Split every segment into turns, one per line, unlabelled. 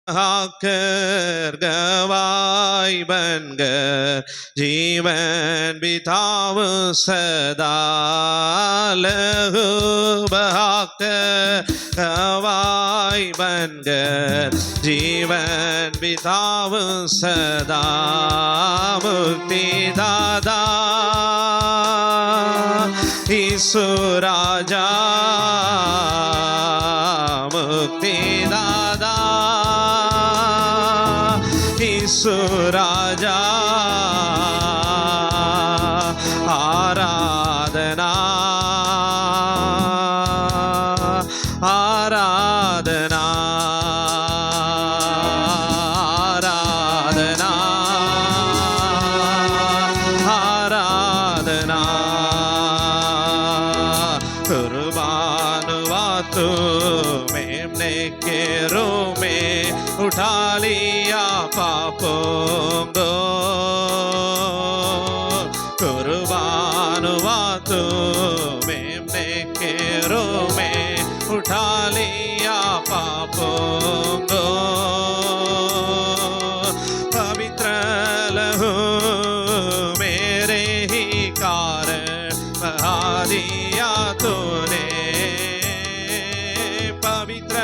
हाकर गवाई बनकर जीवन बिताओ सदा लहू बहाकर गवाई बनकर जीवन बिताओ सदा मुक्ति दादा यीशु राजा मुक्ति दादा यीशु राजा आराधना आराधना आराधना आराधना कुर्बानवातु मेमने के रो में उठा लिया पापों को कुर्बानवातु मेमने के रो में उठा लिया पापों को पवित्र लहू मेरे ही कारण बहा दिया तूने पवित्र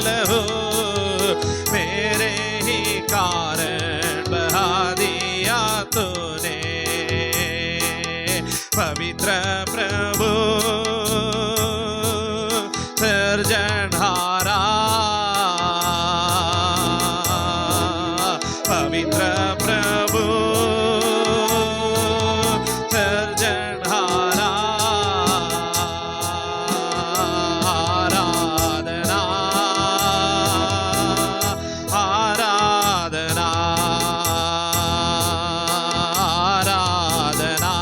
लहू मेरे ही कारण बहा दिया तूने पवित्र प्रभु सर्जनहारा पवित्र प्रभु सर्जनहारा आराधना आराधना आराधना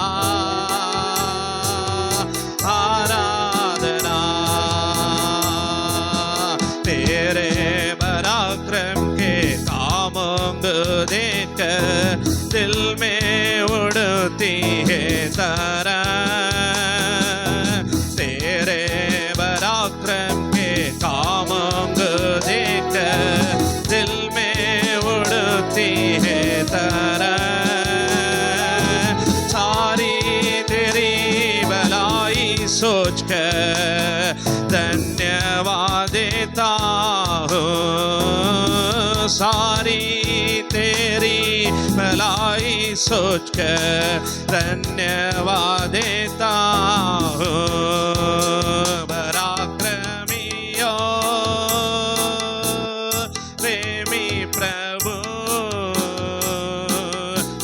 आराधना तेरे पराक्रम के कामों को देखकर दिल में उड़ती है तरह तेरे पराक्रम के कामों को देखकर दिल में उड़ती है तरह सारी तेरी भलाई सोचकर धन्यवाद देता हूँ सारी तेरी भलाई सोचकर धन्यवाद देता हूँ पराक्रमियों प्रेमी प्रभु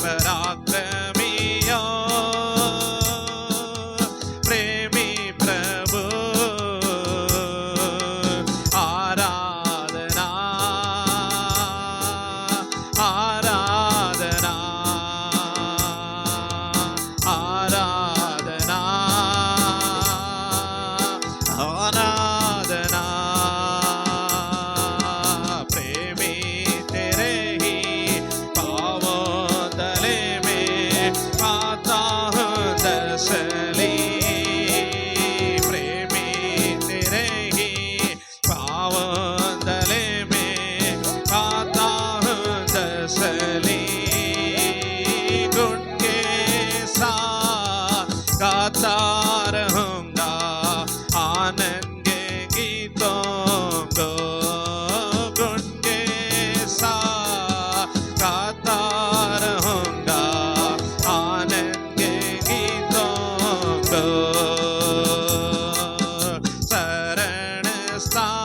पराक्रमियों प्रेमी प्रभु आराधना आराधना आराधना आराधना प्रेमी तेरे ही पावों तले में आता हूँ दर्शली प्रेमी तेरे ही पावों तले में आता हूँ दर्शली गुण के साथ गाता रहूँगा आनंद के गीतों को गुण के साथ गाता रहूँगा आनंद के गीतों को शरण स्थान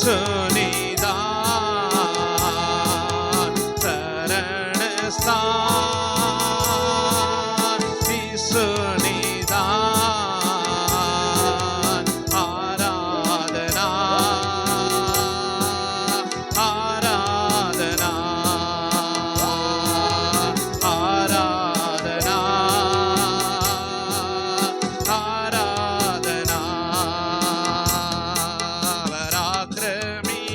सुनिदा शरण स्थान सुनिदा आराधना आराधना आराधना आराधना पराक्रमी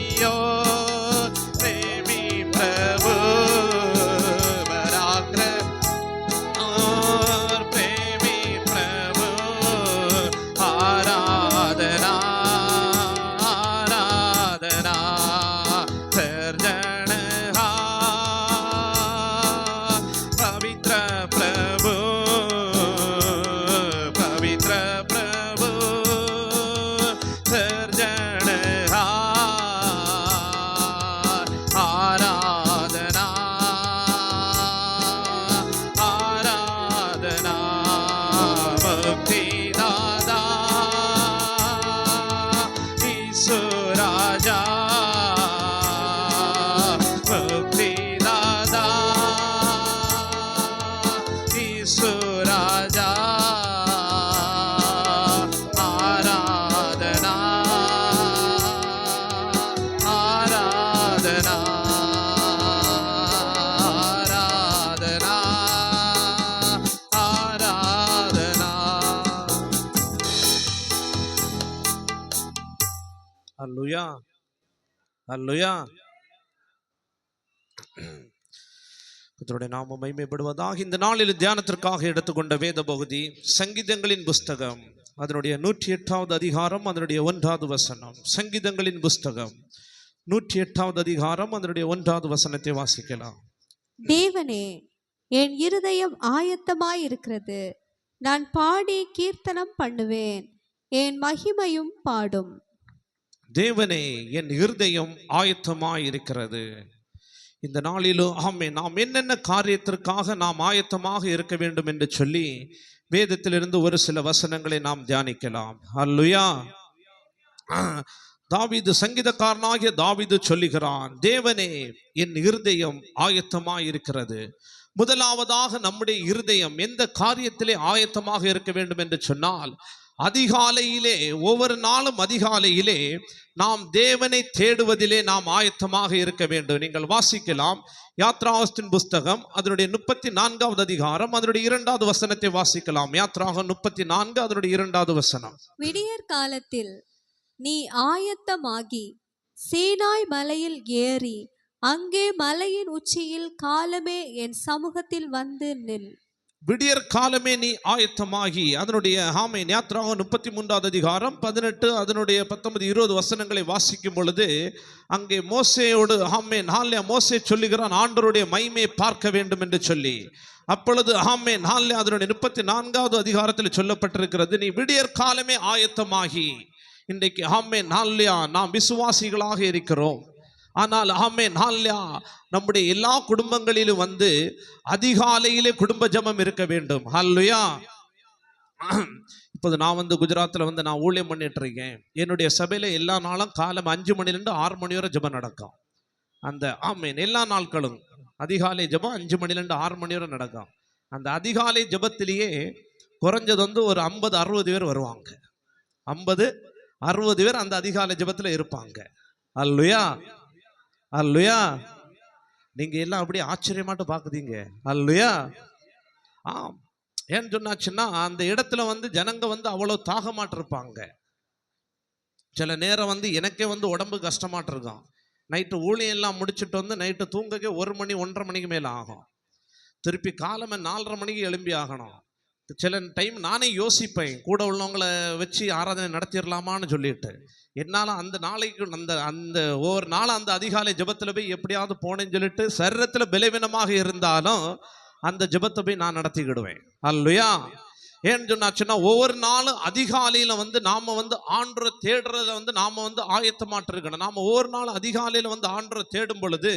ராஜா முக்திதாதா இயேசு ராஜா ஆராதனா ஆராதனா ஆராதனா ஆராதனா. அல்லேலூயா அல்லேலூயா. கர்த்தருடைய நாமம் மகிமைப்படுவதாக. இந்த நாளில் தியானத்திற்காக எடுத்துக்கொண்ட வேத பகுதி சங்கீதங்களின் புஸ்தகம் அதனுடைய 108வது அதிகாரம் அதனுடைய 1வது வசனம். சங்கீதங்களின் புஸ்தகம் 108வது அதிகாரம் அதனுடைய 1வது வசனத்தை வாசிக்கலாம்.
தேவனே, என் இருதயம் ஆயத்தமாயிருக்கிறது, நான் பாடி கீர்த்தனம் பண்ணுவேன், என் மகிமையும் பாடும்.
தேவனே, என் இருதயம் ஆயத்தமாயிருக்கிறது. இந்த நாளிலும் ஆமே நாம் என்னென்ன காரியத்திற்காக நாம் ஆயத்தமாக இருக்க வேண்டும் என்று சொல்லி வேதத்திலிருந்து ஒரு சில வசனங்களை நாம் தியானிக்கலாம். அல்லேலூயா. தாவீது, சங்கீதக்காரனாகிய தாவீது சொல்லுகிறான், தேவனே என் இருதயம் ஆயத்தமாயிருக்கிறது. முதலாவதாக நம்முடைய இருதயம் எந்த காரியத்திலே ஆயத்தமாக இருக்க வேண்டும் என்று சொன்னால், அதிகாலையிலே, ஒவ்வொரு நாளும் அதிகாலையிலே நாம் தேவனை தேடுவதிலே நாம் ஆயத்தமாக இருக்க வேண்டும். நீங்கள் வாசிக்கலாம் யாத்ராகமத்தின் புஸ்தகம் அதனுடைய 34வது அதிகாரம் அதனுடைய 2வது வசனத்தை வாசிக்கலாம். யாத்ராகமம் 34 அதனுடைய 2வது வசனம்.
விடியற் காலத்தில் நீ ஆயத்தமாகி சீனாய் மலையில் ஏறி அங்கே மலையின் உச்சியில் காலமே என் சமூகத்தில் வந்து நில்.
விடியற் காலமே நீ ஆயத்தமாகி, அதனுடைய ஆமென். யாத்ராகமம் 33வது அதிகாரம் 18 அதனுடைய 19 20 வசனங்களை வாசிக்கும் பொழுது அங்கே மோசேயோடு ஆமென் ஹல்லேலூயா மோசே சொல்லுகிறான், ஆண்டவருடைய மகிமையை பார்க்க வேண்டும் என்று சொல்லி. அப்பொழுது ஆமென் ஹல்லேலூயா அதனுடைய 34வது அதிகாரத்தில் சொல்லப்பட்டிருக்கிறது, நீ விடியற் காலமே ஆயத்தமாகி. இன்றைக்கு ஆமென் ஹல்லேலூயா நாம் விசுவாசிகளாக இருக்கிறோம். ஆனால் ஆமென் ஹல்லேலூயா நம்முடைய எல்லா குடும்பங்களிலும் வந்து அதிகாலையிலே குடும்ப ஜெபம் இருக்க வேண்டும். ஹல்லேலூயா. இப்போது நான் வந்து குஜராத்தில் வந்து நான் ஊழியம் பண்ணிட்டு இருக்கேன். என்னுடைய சபையில் எல்லா நாளும் காலம் 5 மணிலேருந்து 6 மணி வரை ஜெபம் நடக்கும். அந்த ஆமென் எல்லா நாட்களும் அதிகாலை ஜெபம் 5 மணிலேருந்து 6 மணி வரை நடக்கும். அந்த அதிகாலை ஜெபத்திலேயே குறைஞ்சது வந்து ஒரு 50-60 பேர் வருவாங்க. 50-60 பேர் அந்த அதிகாலை ஜெபத்தில் இருப்பாங்க. அல்லேலூயா அல்லேலூயா. நீங்க எல்லாம் அப்படியே ஆச்சரியமாட்டு பார்க்குதீங்க. அல்லேலூயா. ஆம், ஏன்னு சொன்னாச்சுன்னா அந்த இடத்துல வந்து ஜனங்க வந்து அவ்வளோ தாகமாட்டிருப்பாங்க. சில நேரம் வந்து எனக்கே வந்து உடம்பு கஷ்டமாட்டு இருக்கும். நைட்டு ஊழியம் எல்லாம் முடிச்சுட்டு வந்து நைட்டு தூங்கவே 1 மணி 1:30 மணிக்கு மேலே ஆகும். திருப்பி காலமே 4:30 மணிக்கு எழும்பி ஆகணும். சில டைம் நானே யோசிப்பேன், கூட உள்ளவங்களை வச்சு ஆராதனை நடத்திடலாமான்னு சொல்லிட்டு. என்னால் அந்த நாளைக்கு அந்த அந்த ஒவ்வொரு நாளும் அந்த அதிகாலை ஜெபத்தில் போய் எப்படியாவது போனேன்னு சொல்லிட்டு சரீரத்தில் பலவீனமாக இருந்தாலும் அந்த ஜெபத்தை போய் நான் நடத்திக்கிடுவேன். அல்லேலூயா. ஏன்னு சொன்னாச்சுன்னா ஒவ்வொரு நாளும் அதிகாலையில் வந்து நாம் வந்து ஆண்டவரை தேடுறத வந்து நாம் வந்து ஆயத்தமாட்டிருக்கணும். நாம் ஒவ்வொரு நாளும் அதிகாலையில் வந்து ஆண்டவரை தேடும் பொழுது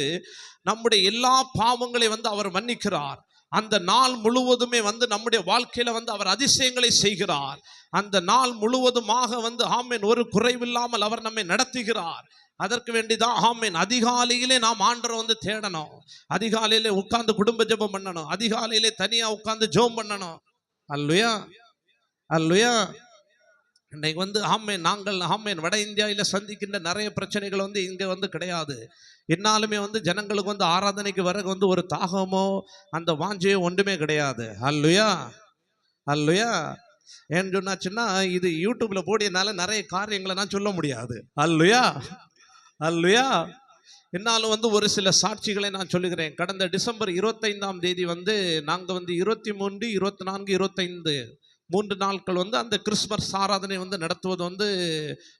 நம்முடைய எல்லா பாவங்களையும் வந்து அவர் மன்னிக்கிறார். அந்த நாள் முழுவதுமே வந்து நம்முடைய வாழ்க்கையில வந்து அவர் அதிசயங்களை செய்கிறார். அந்த நாள் முழுவதுமாக வந்து ஆமென் ஒரு குறைவில்லாமல் அவர் நம்மை நடத்துகிறார். அதற்கு வேண்டிதான் ஆமென் அதிகாலையிலே நாம் ஆண்டவரை வந்து தேடணும். அதிகாலையிலே உட்கார்ந்து குடும்ப ஜெபம் பண்ணணும். அதிகாலையிலே தனியா உட்கார்ந்து ஜெபம் பண்ணணும். அல்லேலூயா அல்லேலூயா. இன்னைக்கு வந்து ஆமென் நாங்கள் ஆமென் வட இந்தியாவில் சந்திக்கின்ற நிறைய பிரச்சனைகள் வந்து இங்கே வந்து கிடையாது. என்னாலுமே வந்து ஜனங்களுக்கு வந்து ஆராதனைக்கு வர வந்து ஒரு தாகமோ அந்த வாஞ்சையோ ஒன்றுமே கிடையாது. அல்லேலூயா அல்லேலூயா. ஏன்னு சொன்னாச்சுன்னா இது யூடியூப்ல போடியனால நிறைய காரியங்களை நான் சொல்ல முடியாது. அல்லேலூயா அல்லேலூயா. என்னாலும் வந்து ஒரு சில சாட்சிகளை நான் சொல்லுகிறேன். கடந்த டிசம்பர் 25ஆம் தேதி வந்து நாங்கள் வந்து 23, 24, 25 3 நாட்கள் வந்து அந்த கிறிஸ்மஸ் ஆராதனை வந்து நடத்துவது வந்து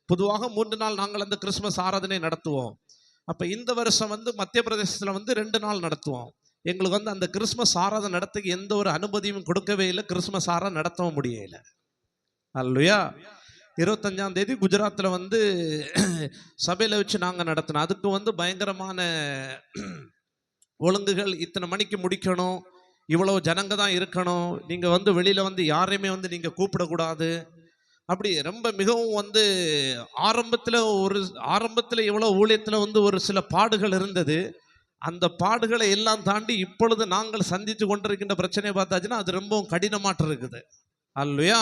பொதுவாக 3 நாள் நாங்கள் அந்த கிறிஸ்மஸ் ஆராதனை நடத்துவோம். அப்போ இந்த வருஷம் வந்து மத்திய பிரதேசத்தில் வந்து 2 நாள் நடத்துவோம். எங்களுக்கு வந்து அந்த கிறிஸ்மஸ் ஆராதனை நடத்துக்கு எந்த ஒரு அனுமதியும் கொடுக்கவே இல்லை. கிறிஸ்மஸ் ஆராதனை நடத்தவும் முடியல. அல்லேலூயா. 25ஆம் தேதி குஜராத்தில் வந்து சபையில் வச்சு நாங்கள் நடத்தினோம். அதுக்கு வந்து பயங்கரமான ஒழுங்குகள், இத்தனை மணிக்கு முடிக்கணும், இவ்வளோ ஜனங்க தான் இருக்கணும், நீங்கள் வந்து வெளியில் வந்து யாரையுமே வந்து நீங்கள் கூப்பிடக்கூடாது அப்படி ரொம்ப மிகவும் வந்து ஆரம்பத்தில் எவ்வளோ ஊழியத்தில் வந்து ஒரு சில பாடுகள் இருந்தது. அந்த பாடுகளை எல்லாம் தாண்டி இப்பொழுது நாங்கள் சந்தித்து கொண்டிருக்கின்ற பிரச்சனையை பார்த்தாச்சுன்னா அது ரொம்பவும் கடினமாட்டு இருக்குது. அல்லையா.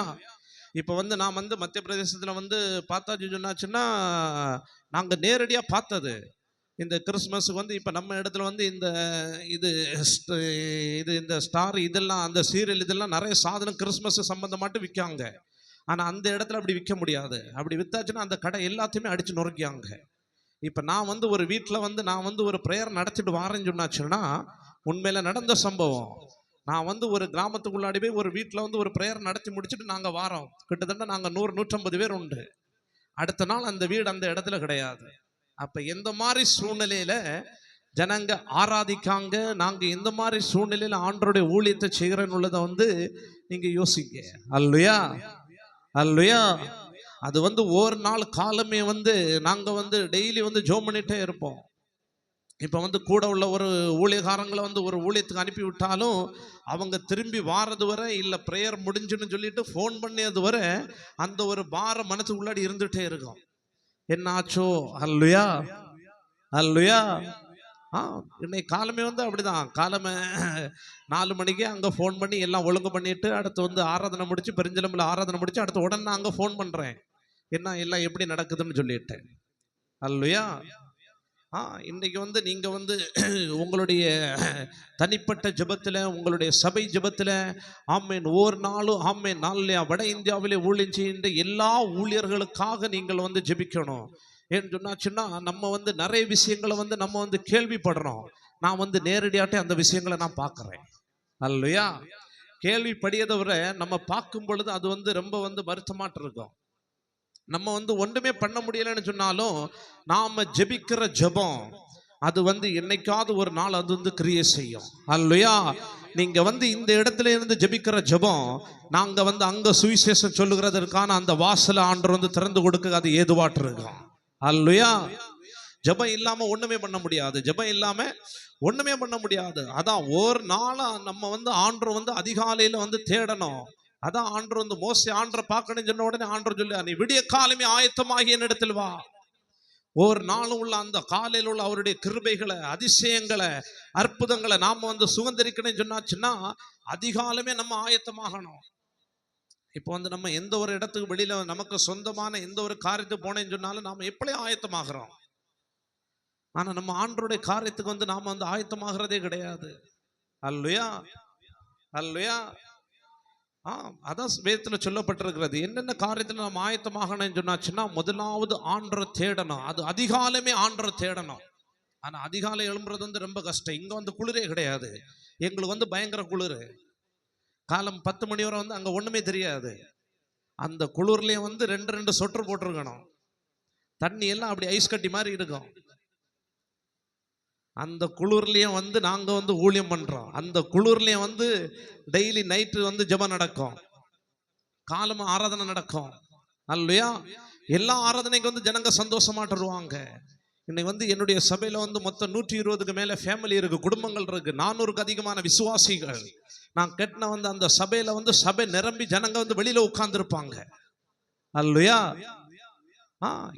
இப்போ வந்து நான் வந்து மத்திய பிரதேசத்தில் வந்து பார்த்தாச்சு சொன்னாச்சுன்னா நாங்கள் நேரடியாக பார்த்தது இந்த கிறிஸ்மஸுக்கு வந்து இப்போ நம்ம இடத்துல வந்து இது இந்த ஸ்டார் இதெல்லாம் அந்த சீரியல் இதெல்லாம் நிறைய சாதனம் கிறிஸ்மஸ் சம்பந்தமாட்டு விற்காங்க. ஆனால் அந்த இடத்துல அப்படி விற்க முடியாது. அப்படி வித்தாச்சுன்னா அந்த கடை எல்லாத்தையுமே அடித்து நொறுக்கியாங்க. இப்போ நான் வந்து ஒரு வீட்டில் வந்து நான் வந்து ஒரு ப்ரேயர் நடத்திட்டு வாரேன்னு சொன்னாச்சுன்னா உண்மையில் நடந்த சம்பவம். நான் வந்து ஒரு கிராமத்துக்குள்ளாடி போய் ஒரு வீட்டில் வந்து ஒரு ப்ரேயர் நடத்தி முடிச்சுட்டு நாங்கள் வாரோம். கிட்டத்தட்ட நாங்கள் 100-150 பேர் உண்டு. அடுத்த நாள் அந்த வீடு அந்த இடத்துல கிடையாது. அப்போ எந்த மாதிரி சூழ்நிலையில் ஜனங்க ஆராதிக்காங்க, நாங்கள் எந்த மாதிரி சூழ்நிலையில் ஆண்டவருடைய ஊழியத்தை செய்கிறேன்னு உள்ளதை வந்து நீங்கள் யோசிங்க. அல்லையா அல்லையா. அது வந்து ஒரு நாள் காலமே வந்து நாங்கள் வந்து டெய்லி வந்து ஜோம் பண்ணிகிட்டே இருப்போம். இப்போ வந்து கூட உள்ள ஒரு ஊழியக்காரங்களை வந்து ஒரு ஊழியத்துக்கு அனுப்பி விட்டாலும் அவங்க திரும்பி வாரது வரை இல்லை ப்ரேயர் முடிஞ்சுன்னு சொல்லிட்டு ஃபோன் பண்ணியது வரை அந்த ஒரு பாரம் மனசுக்குள்ளாடி இருந்துகிட்டே இருக்கும். என்னாச்சோ. அல்லையா அல்லையா. இன்னைக்கு காலமே வந்து அப்படிதான். காலமே 4 மணிக்கே அங்கே ஃபோன் பண்ணி எல்லாம் ஒழுங்கு பண்ணிட்டு அடுத்து வந்து ஆராதனை முடிச்சு பெருஞ்சலம்பில் ஆராதனை முடிச்சு அடுத்து உடனே நான் அங்கே ஃபோன் பண்ணுறேன் என்ன எல்லாம் எப்படி நடக்குதுன்னு சொல்லிட்டு. அல்லையா. இன்னைக்கு வந்து நீங்கள் வந்து உங்களுடைய தனிப்பட்ட ஜெபத்தில் உங்களுடைய சபை ஜெபத்தில் ஆமேன் ஒவ்வொரு நாளும் ஆமேன் நாளில் வட இந்தியாவிலே ஊழியம் செய்கின்ற எல்லா ஊழியர்களுக்காக நீங்கள் வந்து ஜெபிக்கணும். ஏன்னு சொன்னாச்சுன்னா நம்ம வந்து நிறைய விஷயங்களை வந்து நம்ம வந்து கேள்விப்படுறோம். நான் வந்து நேரடியாட்டே அந்த விஷயங்களை நான் பார்க்குறேன். அல்லையா. கேள்விப்படியதை விட நம்ம பார்க்கும் பொழுது அது வந்து ரொம்ப வந்து வருத்தமாட்டு இருக்கும். நம்ம வந்து ஒன்றுமே பண்ண முடியலைன்னு சொன்னாலும் நாம ஜெபிக்கிற ஜெபம் அது வந்து என்னைக்காவது ஒரு நாள் அது வந்து கிரியை செய்யும். அல்லையா. நீங்க வந்து இந்த இடத்துல இருந்து ஜெபிக்கிற ஜெபம் நாங்க வந்து அங்க சுவிசேஷம் சொல்லுகிறதற்கான அந்த வாசலை ஆண்டவர் வந்து திறந்து கொடுக்க அது ஏதுவாட்டு இருக்கும். அல்லையா. ஜெபம் இல்லாம ஒண்ணுமே பண்ண முடியாது. ஜெபம் இல்லாம ஒண்ணுமே பண்ண முடியாது. அதான் ஒரு நாளா நம்ம வந்து ஆண்டவர் வந்து அதிகாலையில வந்து தேடணும். அதான் ஆண்டவர் வந்து மோசே ஆண்டரை பார்க்கணும்னு சொன்ன உடனே ஆண்டவர் சொல்லி நீ விடிய காலமே ஆயத்தமாகி என்னிடத்தில் வா. ஒவ்வொரு நாளும் உள்ள அந்த காலையில் உள்ள அவருடைய கிருபைகளை அதிசயங்களை அற்புதங்களை நாம வந்து சுதந்திரிக்கணும்னு சொன்னாச்சுன்னா அதிகாலமே நம்ம ஆயத்தமாகணும். இப்போ வந்து நம்ம எந்த ஒரு இடத்துக்கு வெளியில நமக்கு சொந்தமான எந்த ஒரு காரியத்துக்கு போனேன்னு சொன்னாலும் நாம எப்படி ஆயத்தமாகிறோம். ஆனா நம்ம ஆண்டருடைய காரியத்துக்கு வந்து நாம வந்து ஆயத்தமாகிறதே கிடையாது. அல்லையா அல்லையா. அதான் வேதத்துல சொல்லப்பட்டிருக்கிறது. என்னென்ன காரியத்துல நம்ம ஆயத்தமாகணும்னு சொன்னாச்சுன்னா முதலாவது ஆண்டரை தேடணும். அது அதிகாலமே ஆண்டரை தேடணும். ஆனா அதிகாலை எழும்புறது வந்து ரொம்ப கஷ்டம். இங்க வந்து குளிரே கிடையாது. எங்களுக்கு வந்து பயங்கர குளிர். காலம் 10 மணி வரை வந்து அங்க ஒண்ணுமே தெரியாது. அந்த குளிர்லயே வந்து 2 சொட்டர் போட்டிருக்கணும். தண்ணி எல்லாம் அப்படி ஐஸ் கட்டி மாதிரி இருக்கும். அந்த குளிர்லயும் வந்து நாங்க வந்து ஊழியம் பண்றோம். அந்த குளிர்லயும் வந்து டெய்லி நைட்டு வந்து ஜெபம் நடக்கும், காலமா ஆராதனை நடக்கும். அல்லையா. எல்லா ஆராதனைக்கு வந்து ஜனங்க சந்தோஷமாட்டு வருவாங்க. இன்னைக்கு வந்து என்னுடைய சபையில வந்து மொத்தம் 120க்கு மேல ஃபேமிலி இருக்கு, குடும்பங்கள் இருக்கு, 400க்கு அதிகமான விசுவாசிகள். நான் கேட்டன வந்து அந்த சபையில வந்து சபை நிரம்பி ஜனங்க வந்து வெளியில உட்கார்ந்து இருப்பாங்க. அல்லையா.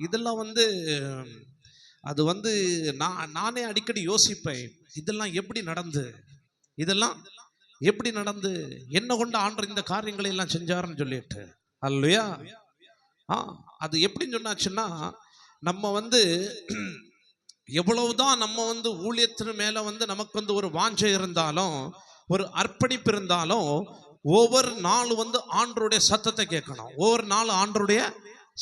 இதெல்லாம் வந்து அது வந்து நானே அடிக்கடி யோசிப்பேன், இதெல்லாம் எப்படி நடந்து, இதெல்லாம் எப்படி நடந்து, என்ன கொண்டு ஆண்டவர் இந்த காரியங்களை எல்லாம் செஞ்சாருன்னு சொல்லிட்டு. அல்லையா. அது எப்படின்னு சொன்னாச்சுன்னா நம்ம வந்து எவ்வளவுதான் நம்ம வந்து ஊழியத்தின் மேல வந்து நமக்கு வந்து ஒரு வாஞ்சை இருந்தாலும் ஒரு அர்ப்பணிப்பு இருந்தாலும் ஒவ்வொரு நாளும் வந்து ஆண்டவருடைய சத்தத்தை கேட்கணும். ஒவ்வொரு நாளும் ஆண்டவருடைய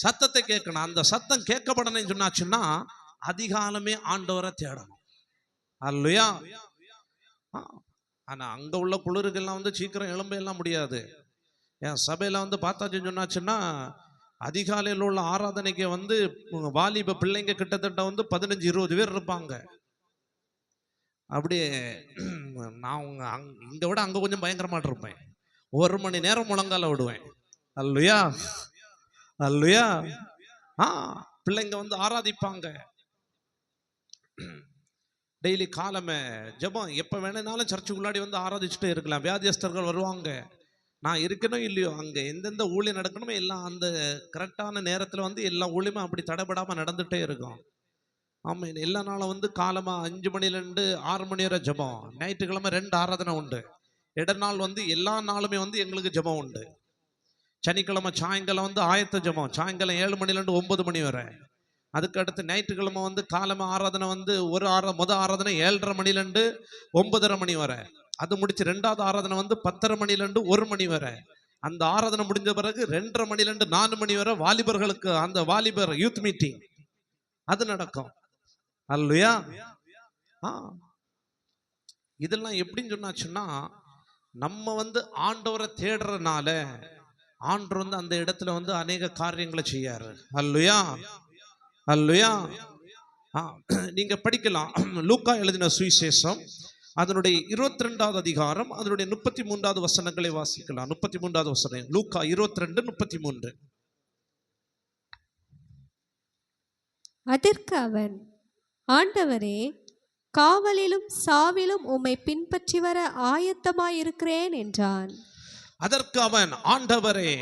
சத்தத்தை கேட்கணும். அந்த சத்தம் கேட்கப்படணும்னு சொன்னாச்சுன்னா அதிகாலமே ஆண்டவரை தேடணும். அல்லையா. ஆனா அங்க உள்ள குளிருக்கெல்லாம் வந்து சீக்கிரம் எழும்ப எல்லாம் முடியாது. என் சபையில வந்து பார்த்தாச்சுன்னு சொன்னாச்சுன்னா அதிகாலையில் உள்ள ஆராதனைக்கு வந்து வாலிப பிள்ளைங்க கிட்டத்தட்ட வந்து 15-20 பேர் இருப்பாங்க. அப்படியே நான் இங்க விட அங்க கொஞ்சம் பயங்கரமாட்டு இருப்பேன். 1 மணி நேரம் முழங்கால விடுவேன். அல்லையா அல்லையா. பிள்ளைங்க வந்து ஆராதிப்பாங்க. டெய்லி காலமே ஜெபம். எப்ப வேணும்னாலும் சர்ச்சுக்குள்ளாடி வந்து ஆராதிச்சுட்டே இருக்கலாம். வியாதியஸ்தர்கள் வருவாங்க, நான் இருக்கணும் இல்லையோ, அங்கே எந்தெந்த ஊழியம் நடக்கணுமோ எல்லாம் அந்த கரெக்டான நேரத்தில் வந்து எல்லா ஊழியமும் அப்படி தடைபடாமல் நடந்துகிட்டே இருக்கும். ஆமாம், எல்லா நாளும் வந்து காலமாக 5 மணிலேருந்து 6 மணி வரை ஜெபம். ஞாயிற்றுக்கிழமை 2 ஆராதனை உண்டு. இடைநாள் வந்து எல்லா நாளுமே வந்து எங்களுக்கு ஜெபம் உண்டு. சனிக்கிழமை சாயங்காலம் வந்து ஆயத்த ஜெபம், சாயங்காலம் 7 மணிலேருந்து 9 மணி வரை. அதுக்கு அடுத்து ஞாயிற்றுக்கிழமை வந்து காலமா ஆராதனை வந்து முத ஆராதனை 7:30 மணிலேருந்து 9:30 மணி வரை. அது முடிச்சு 2வது ஆராதனை வந்து 10:30 மணிலேருந்து 1 மணி வரை. அந்த ஆராதனை முடிஞ்ச பிறகு 2:30 மணிலேருந்து 4 மணி வரை வாலிபர்களுக்கு அந்த வாலிபர் யூத் மீட்டிங் அது நடக்கும். அல்லேலூயா. இதெல்லாம் எப்படின்னு சொன்னாச்சுன்னா, நம்ம வந்து ஆண்டவரை தேடுறதுனால ஆண்டவர் வந்து அந்த இடத்துல வந்து அநேக காரியங்களை செய்யாரு. அல்லேலூயா, அல்லேலூயா. நீங்க படிக்கலாம், லூக்கா எழுதின சுவிசேஷம் அதனுடைய 22வது அதிகாரம் அதனுடைய 33வது வசனங்களை வாசிக்கலாம். 33வது வசனம், லூக்கா 22:33.
அதற்கு அவன், ஆண்டவரே, காவலிலும் சாவிலும் உம்மை பின்பற்றி வர ஆயத்தமாயிருக்கிறேன் என்றான்.
அதற்கு அவன், ஆண்டவரே,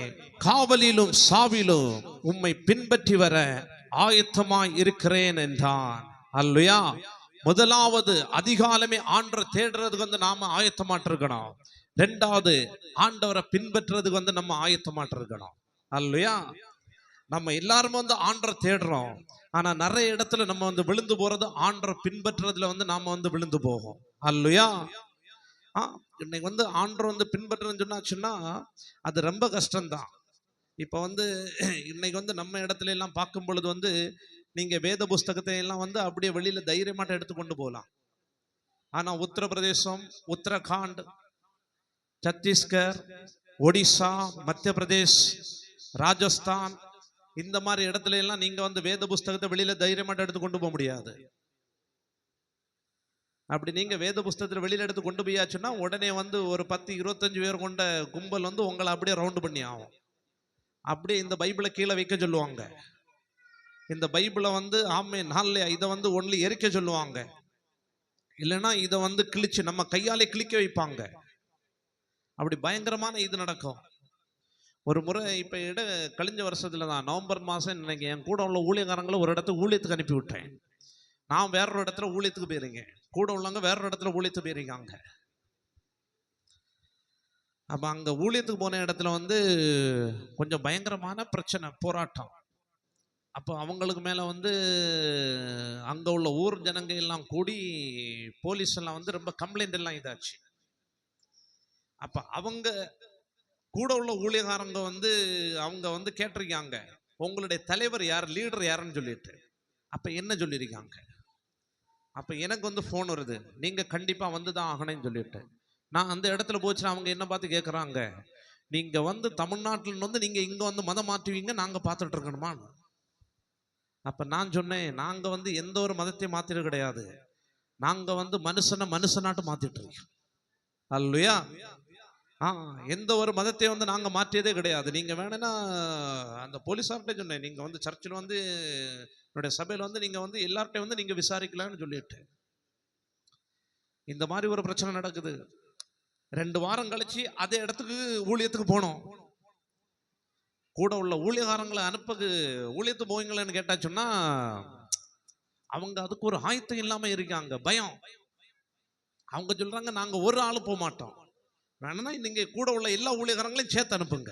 காவலிலும் சாவிலும் உம்மை பின்பற்றி வர ஆயத்தமாய் இருக்கிறேன் என்றான். அல்லேலூயா. முதலாவது அதிகாலமே ஆண்டவரை தேடுறதுக்கு வந்து நாம ஆயத்தமாட்டு இருக்கணும். 2வது ஆண்டவரை பின்பற்றுறதுக்கு வந்து நம்ம ஆயத்தமாட்டு இருக்கணும். அல்லேலூயா. நம்ம எல்லாரும் வந்து ஆண்டவரை தேடுறோம், ஆனா நிறைய இடத்துல நம்ம வந்து விழுந்து போறது ஆண்டவரை பின்பற்றுறதுல வந்து நாம வந்து விழுந்து போகும். அல்லேலூயா. இன்னைக்கு வந்து ஆண்டவர் வந்து பின்பற்றுறதுன்னு சொன்னா அது ரொம்ப கஷ்டம்தான். இப்போ வந்து இன்னைக்கு வந்து நம்ம இடத்துல எல்லாம் பார்க்கும் பொழுது வந்து நீங்க வேத புஸ்தகத்தை எல்லாம் வந்து அப்படியே வெளியில தைரியமாட்ட எடுத்துக்கொண்டு போகலாம். ஆனா உத்தரப்பிரதேசம், உத்தரகாண்ட், சத்தீஸ்கர், ஒடிசா, மத்திய பிரதேஷ், ராஜஸ்தான், இந்த மாதிரி இடத்துல எல்லாம் நீங்க வந்து வேத புஸ்தகத்தை வெளியில தைரியமாட்ட எடுத்து கொண்டு போக முடியாது. அப்படி நீங்க வேத புஸ்தகத்தில் வெளியில எடுத்து கொண்டு போயாச்சுன்னா உடனே வந்து ஒரு 10-25 பேர் கொண்ட கும்பல் வந்து உங்களை அப்படியே ரவுண்டு பண்ணி ஆகும். அப்படியே இந்த பைபிளை கீழே வைக்க சொல்லுவாங்க. இந்த பைபிளை வந்து இதை வந்து ஒன்லி எரிக்க சொல்லுவாங்க. இல்லைன்னா இதை வந்து கிழிச்சு நம்ம கையாலே கிழிக்க வைப்பாங்க. அப்படி பயங்கரமான இது நடக்கும். ஒரு முறை இப்போ கழிஞ்ச வருஷத்துல தான் நவம்பர் மாதம் இன்னைக்கு என் கூட உள்ள ஊழியக்காரங்களை ஒரு இடத்துக்கு ஊழியத்துக்கு அனுப்பி விட்டேன். நான் வேற ஒரு இடத்துல ஊழியத்துக்கு போயிருக்கேன், கூட உள்ளவங்க வேற ஒரு இடத்துல ஊழியத்துக்கு போயிருக்காங்க. அப்போ அங்கே ஊழியத்துக்கு போன இடத்துல வந்து கொஞ்சம் பயங்கரமான பிரச்சனை, போராட்டம். அப்போ அவங்களுக்கு மேலே வந்து அங்கே உள்ள ஊர் ஜனங்க எல்லாம் கூடி போலீஸ் எல்லாம் வந்து ரொம்ப கம்ப்ளைண்ட் எல்லாம் இதாச்சு. அப்போ அவங்க கூட உள்ள ஊழியக்காரங்க வந்து அவங்க வந்து கேட்டிருக்காங்க, உங்களுடைய தலைவர் யார், லீடர் யாருன்னு சொல்லிட்டு. அப்போ என்ன சொல்லியிருக்காங்க, அப்போ எனக்கு வந்து ஃபோன் வருது, நீங்கள் கண்டிப்பாக வந்து தான் ஆகணும்னு சொல்லிட்டு. நான் அந்த இடத்துல போச்சுன்னா அவங்க என்ன பார்த்து கேட்குறாங்க, நீங்கள் வந்து தமிழ்நாட்டில் வந்து நீங்கள் இங்கே வந்து மதம் மாற்றுவீங்க, நாங்கள் பார்த்துட்டு இருக்கணுமா? அப்போ நான் சொன்னேன், நாங்கள் வந்து எந்த ஒரு மதத்தையும் மாற்றிட கிடையாது, நாங்கள் வந்து மனுஷனாட்டு மாற்றிட்டு இருக்கோம். அல்லேலூயா. எந்த ஒரு மதத்தையும் வந்து நாங்கள் மாற்றியதே கிடையாது. நீங்கள் வேணும்னா அந்த போலீஸார்கிட்ட சொன்னேன், நீங்கள் வந்து சர்ச்சில் வந்து என்னுடைய சபையில் வந்து நீங்கள் வந்து எல்லார்ட்டையும் வந்து நீங்கள் விசாரிக்கலாம்னு சொல்லிட்டு. இந்த மாதிரி ஒரு பிரச்சனை நடக்குது. 2 வாரம் கழிச்சு அதே இடத்துக்கு ஊழியத்துக்கு போனோம். கூட உள்ள ஊழியக்காரங்களை ஊழியத்துக்கு போவீங்களேன்னு கேட்டா சொன்னா அவங்க அதுக்கு ஒரு ஆயத்தம் இல்லாம இருக்காங்க, பயம். அவங்க சொல்றாங்க, நாங்க ஒரு ஆளு போக மாட்டோம், வேணா நீங்க கூட உள்ள எல்லா ஊழியக்காரங்களையும் சேர்த்து அனுப்புங்க.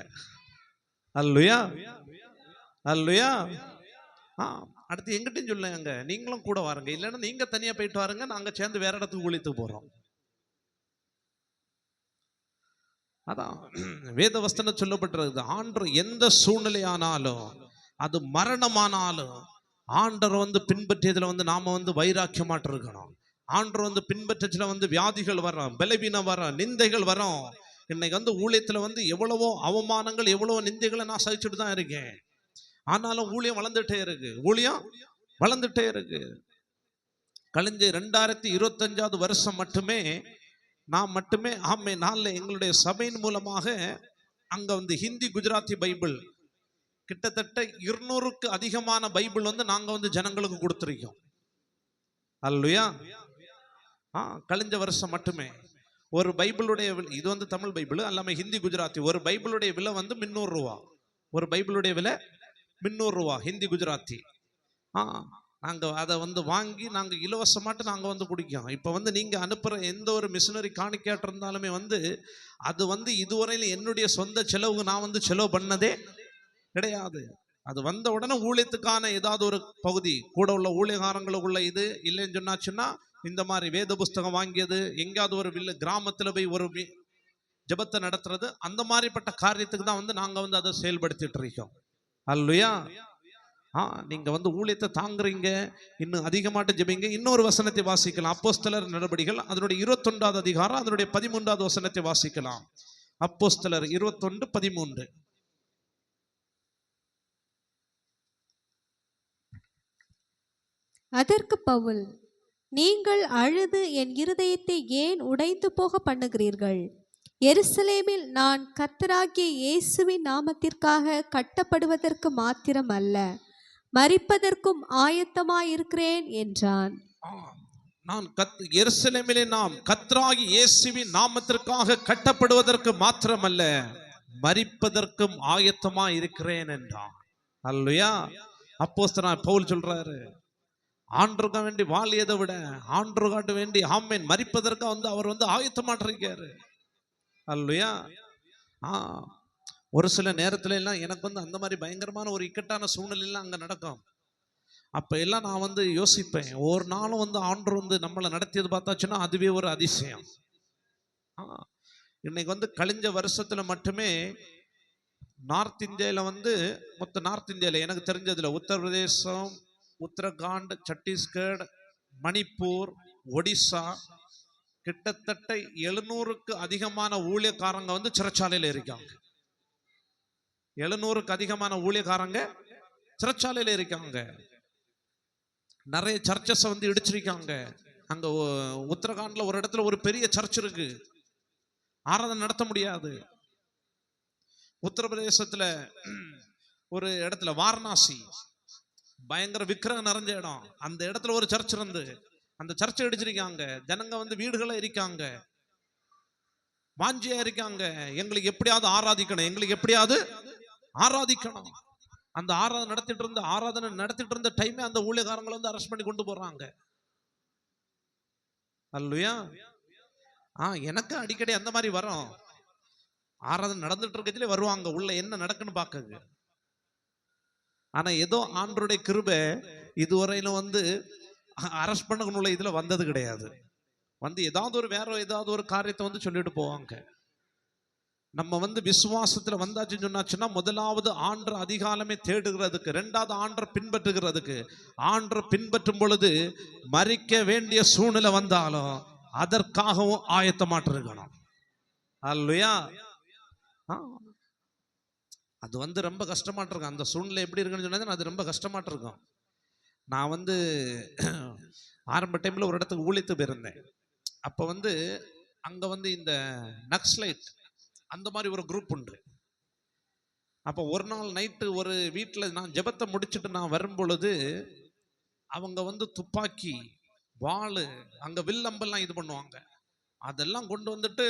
அல்லேலூயா, அல்லேலூயா. அடுத்து எங்கிட்டையும் சொல்லுங்க, நீங்களும் கூட வாருங்க, இல்லைன்னா நீங்க தனியா போயிட்டு வாருங்க, நாங்க சேர்ந்து வேற இடத்துக்கு ஊழியத்துக்கு போறோம். அதான் வேத வசனம் சொல்லப்பட்டிருக்கு, ஆண்டவர் எந்த சூழ்நிலையானாலும் அது மரணமானாலும் ஆண்டவர் வந்து பின்பற்றியதுல வந்து நாம வந்து வைராக்கியமாட்டு இருக்கணும். ஆண்டவர் வந்து பின்பற்றதுல வந்து வியாதிகள் வரும், பலவீனம் வரும், நிந்தைகள் வரும். இன்னைக்கு வந்து ஊழியத்துல வந்து எவ்வளவோ அவமானங்கள், எவ்வளவோ நிந்தைகளை நான் சகிச்சுட்டு தான் இருக்கேன். ஆனாலும் ஊழியம் வளர்ந்துட்டே இருக்கு, ஊழியம் வளர்ந்துட்டே இருக்கு. கழிஞ்ச 2025வது வருஷம் மட்டுமே நாளில் எங்களுடைய சபையின் மூலமாக அங்க வந்து ஹிந்தி, குஜராத்தி பைபிள் கிட்டத்தட்ட 200க்கு அதிகமான பைபிள் வந்து நாங்க வந்து ஜனங்களுக்கு கொடுத்துருக்கோம். அல்லேலூயா. கழிஞ்ச வருஷம் மட்டுமே ஒரு பைபிளுடைய இது வந்து தமிழ் பைபிள் எல்லாமே ஹிந்தி குஜராத்தி. ஒரு பைபிளுடைய விலை வந்து 300 ரூபா. ஒரு பைபிளுடைய விலை 300 ரூபா ஹிந்தி குஜராத்தி. நாங்க அதை வந்து வாங்கி நாங்க இலவசமாட்டு நாங்க வந்து குடிக்கோம். இப்ப வந்து நீங்க அனுப்புற எந்த ஒரு மிஷினரி காணிக்கையாட்டு இருந்தாலுமே வந்து அது வந்து இதுவரையில என்னுடைய சொந்த செலவுக்கு நான் வந்து செலவு பண்ணதே கிடையாது. அது வந்த உடனே ஊழியத்துக்கான ஏதாவது ஒரு பகுதி கூட உள்ள ஊழியகாரங்களுக்குள்ள இது இல்லைன்னு சொன்னாச்சுன்னா இந்த மாதிரி வேத புஸ்தகம் வாங்கியது, எங்கேயாவது ஒரு கிராமத்துல போய் ஒரு ஜெபத்தை நடத்துறது, அந்த மாதிரிப்பட்ட காரியத்துக்கு தான் வந்து நாங்க வந்து அதை செயல்படுத்திட்டு இருக்கோம். அல்லேலூயா. நீங்க வந்து ஊழியத்தை தாங்குறீங்க, இன்னும் அதிகமாட்டு ஜெபிங்க. இன்னொரு வசனத்தை வாசிக்கலாம். அப்போஸ்தலர் நடபடிகள் அதனுடைய 21வது அதிகாரம் அதனுடைய 13வது வசனத்தை வாசிக்கலாம். அப்போஸ்தலர் 21:13.
அதற்கு பவுல், நீங்கள் அழுது என் இருதயத்தை ஏன் உடைந்து போக பண்ணுகிறீர்கள்? எருசலேமில் நான் கர்த்தராகிய இயேசுவின் நாமத்திற்காக கட்டப்படுவதற்கு மாத்திரம் அல்ல, மரிப்பதற்கும் ஆயத்தமாயிருக்கிறேன் என்றான்.
நான் எருசலேமிலே நாம் கர்த்தராகிய இயேசுவின் நாமத்திற்காக கட்டப்படுவதற்கு மாத்திரமல்ல, மரிப்பதற்கும் ஆயத்தமா இருக்கிறேன் என்றான். அல்லேலூயா. அப்போஸ்தலன் பவுல் சொல்றாரு, ஆண்டவருக்காக வேண்டி வாழியதை விட ஆண்டவருக்காக வேண்டி ஆமென் மரிப்பதற்கு வந்து அவர் வந்து ஆயத்தமாட்டு இருக்காரு. அல்லேலூயா. ஒரு சில நேரத்துல எல்லாம் எனக்கு வந்து அந்த மாதிரி பயங்கரமான ஒரு இக்கட்டான சூழ்நிலை எல்லாம் அங்க நடக்கும். அப்ப எல்லாம் நான் வந்து யோசிப்பேன், ஒரு நாளும் வந்து ஆண்டவர் வந்து நம்மளை நடத்தியது பார்த்தாச்சுன்னா அதுவே ஒரு அதிசயம். இன்னைக்கு வந்து கழிஞ்ச வருஷத்துல மட்டுமே நார்த் இந்தியாவில வந்து மொத்த நார்த் இந்தியாவில எனக்கு தெரிஞ்சதுல உத்தரப்பிரதேசம், உத்தரகாண்ட், சத்தீஸ்கர், மணிப்பூர், ஒடிசா கிட்டத்தட்ட 700க்கு அதிகமான ஊழியக்காரங்க வந்து சிறைச்சாலையில இருக்காங்க. 700க்கு அதிகமான ஊழியக்காரங்க சிறைச்சாலையில இருக்காங்க. நிறைய சர்ச்சஸ் வந்து இடிச்சிருக்காங்க. அங்க உத்தரகாண்ட்ல ஒரு இடத்துல ஒரு பெரிய சர்ச் இருக்கு, ஆராதனை நடத்த முடியாது. உத்தரப்பிரதேசத்துல ஒரு இடத்துல வாரணாசி பயங்கர விக்கிரகம் நிறைஞ்ச இடம், அந்த இடத்துல ஒரு சர்ச் இருந்து அந்த சர்ச்சை அடிச்சிருக்காங்க. ஜனங்க வந்து வீடுகளை இருக்காங்க, வாஞ்சியா இருக்காங்க, எங்களுக்கு எப்படியாவது ஆராதிக்கணும், எங்களுக்கு எப்படியாவது ஆராதிக்கணும். அந்த ஆராதனை நடத்திட்டு இருந்த டைமே அந்த ஊழியக்காரங்களை வந்து அரெஸ்ட் பண்ணி கொண்டு போறாங்க. அல்லேலூயா. எனக்கு அடிக்கடி அந்த மாதிரி வரும். ஆராதனை நடந்துட்டு இருக்கதுல வருவாங்க, உள்ள என்ன நடக்குன்னு பாக்குங்க. ஆனா ஏதோ ஆண்டவருடைய கிருபை இதுவரையிலும் வந்து அரெஸ்ட் பண்ணணும்ல இதுல வந்தது கிடையாது. வந்து வேற ஏதாவது ஒரு காரியத்தை வந்து சொல்லிட்டு போவாங்க. நம்ம வந்து விசுவாசத்துல வந்தாச்சுன்னு சொன்னாச்சுன்னா முதலாவது ஆண்டர் அதிகாலமே தேடுகிறதுக்கு, இரண்டாவது ஆண்டர் பின்பற்றுகிறதுக்கு. ஆண்டர் பின்பற்றும் பொழுது மரிக்க வேண்டிய சூழ்நிலை வந்தாலும் அதற்காகவும் ஆயத்தமாட்டு இருக்கணும். அல்லேலூயா. அது வந்து ரொம்ப கஷ்டமாட்டு இருக்கும். அந்த சூழ்நிலை எப்படி இருக்குன்னு சொன்னா அது ரொம்ப கஷ்டமாட்டு இருக்கும். நான் வந்து ஆரம்ப டைம்ல ஒரு இடத்துக்கு ஊழியத்து போயிருந்தேன். அப்ப வந்து அங்க வந்து இந்த நக்ஸலைட் அந்த மாதிரி ஒரு குரூப் உண்டு. அப்ப ஒரு நாள் நைட்டு ஒரு வீட்டுல நான் ஜெபத்தை முடிச்சுட்டு நான் வரும் பொழுது அவங்க வந்து துப்பாக்கி, வாளு, அங்க வில்லம்பெல்லாம் இது பண்ணுவாங்க, அதெல்லாம் கொண்டு வந்துட்டு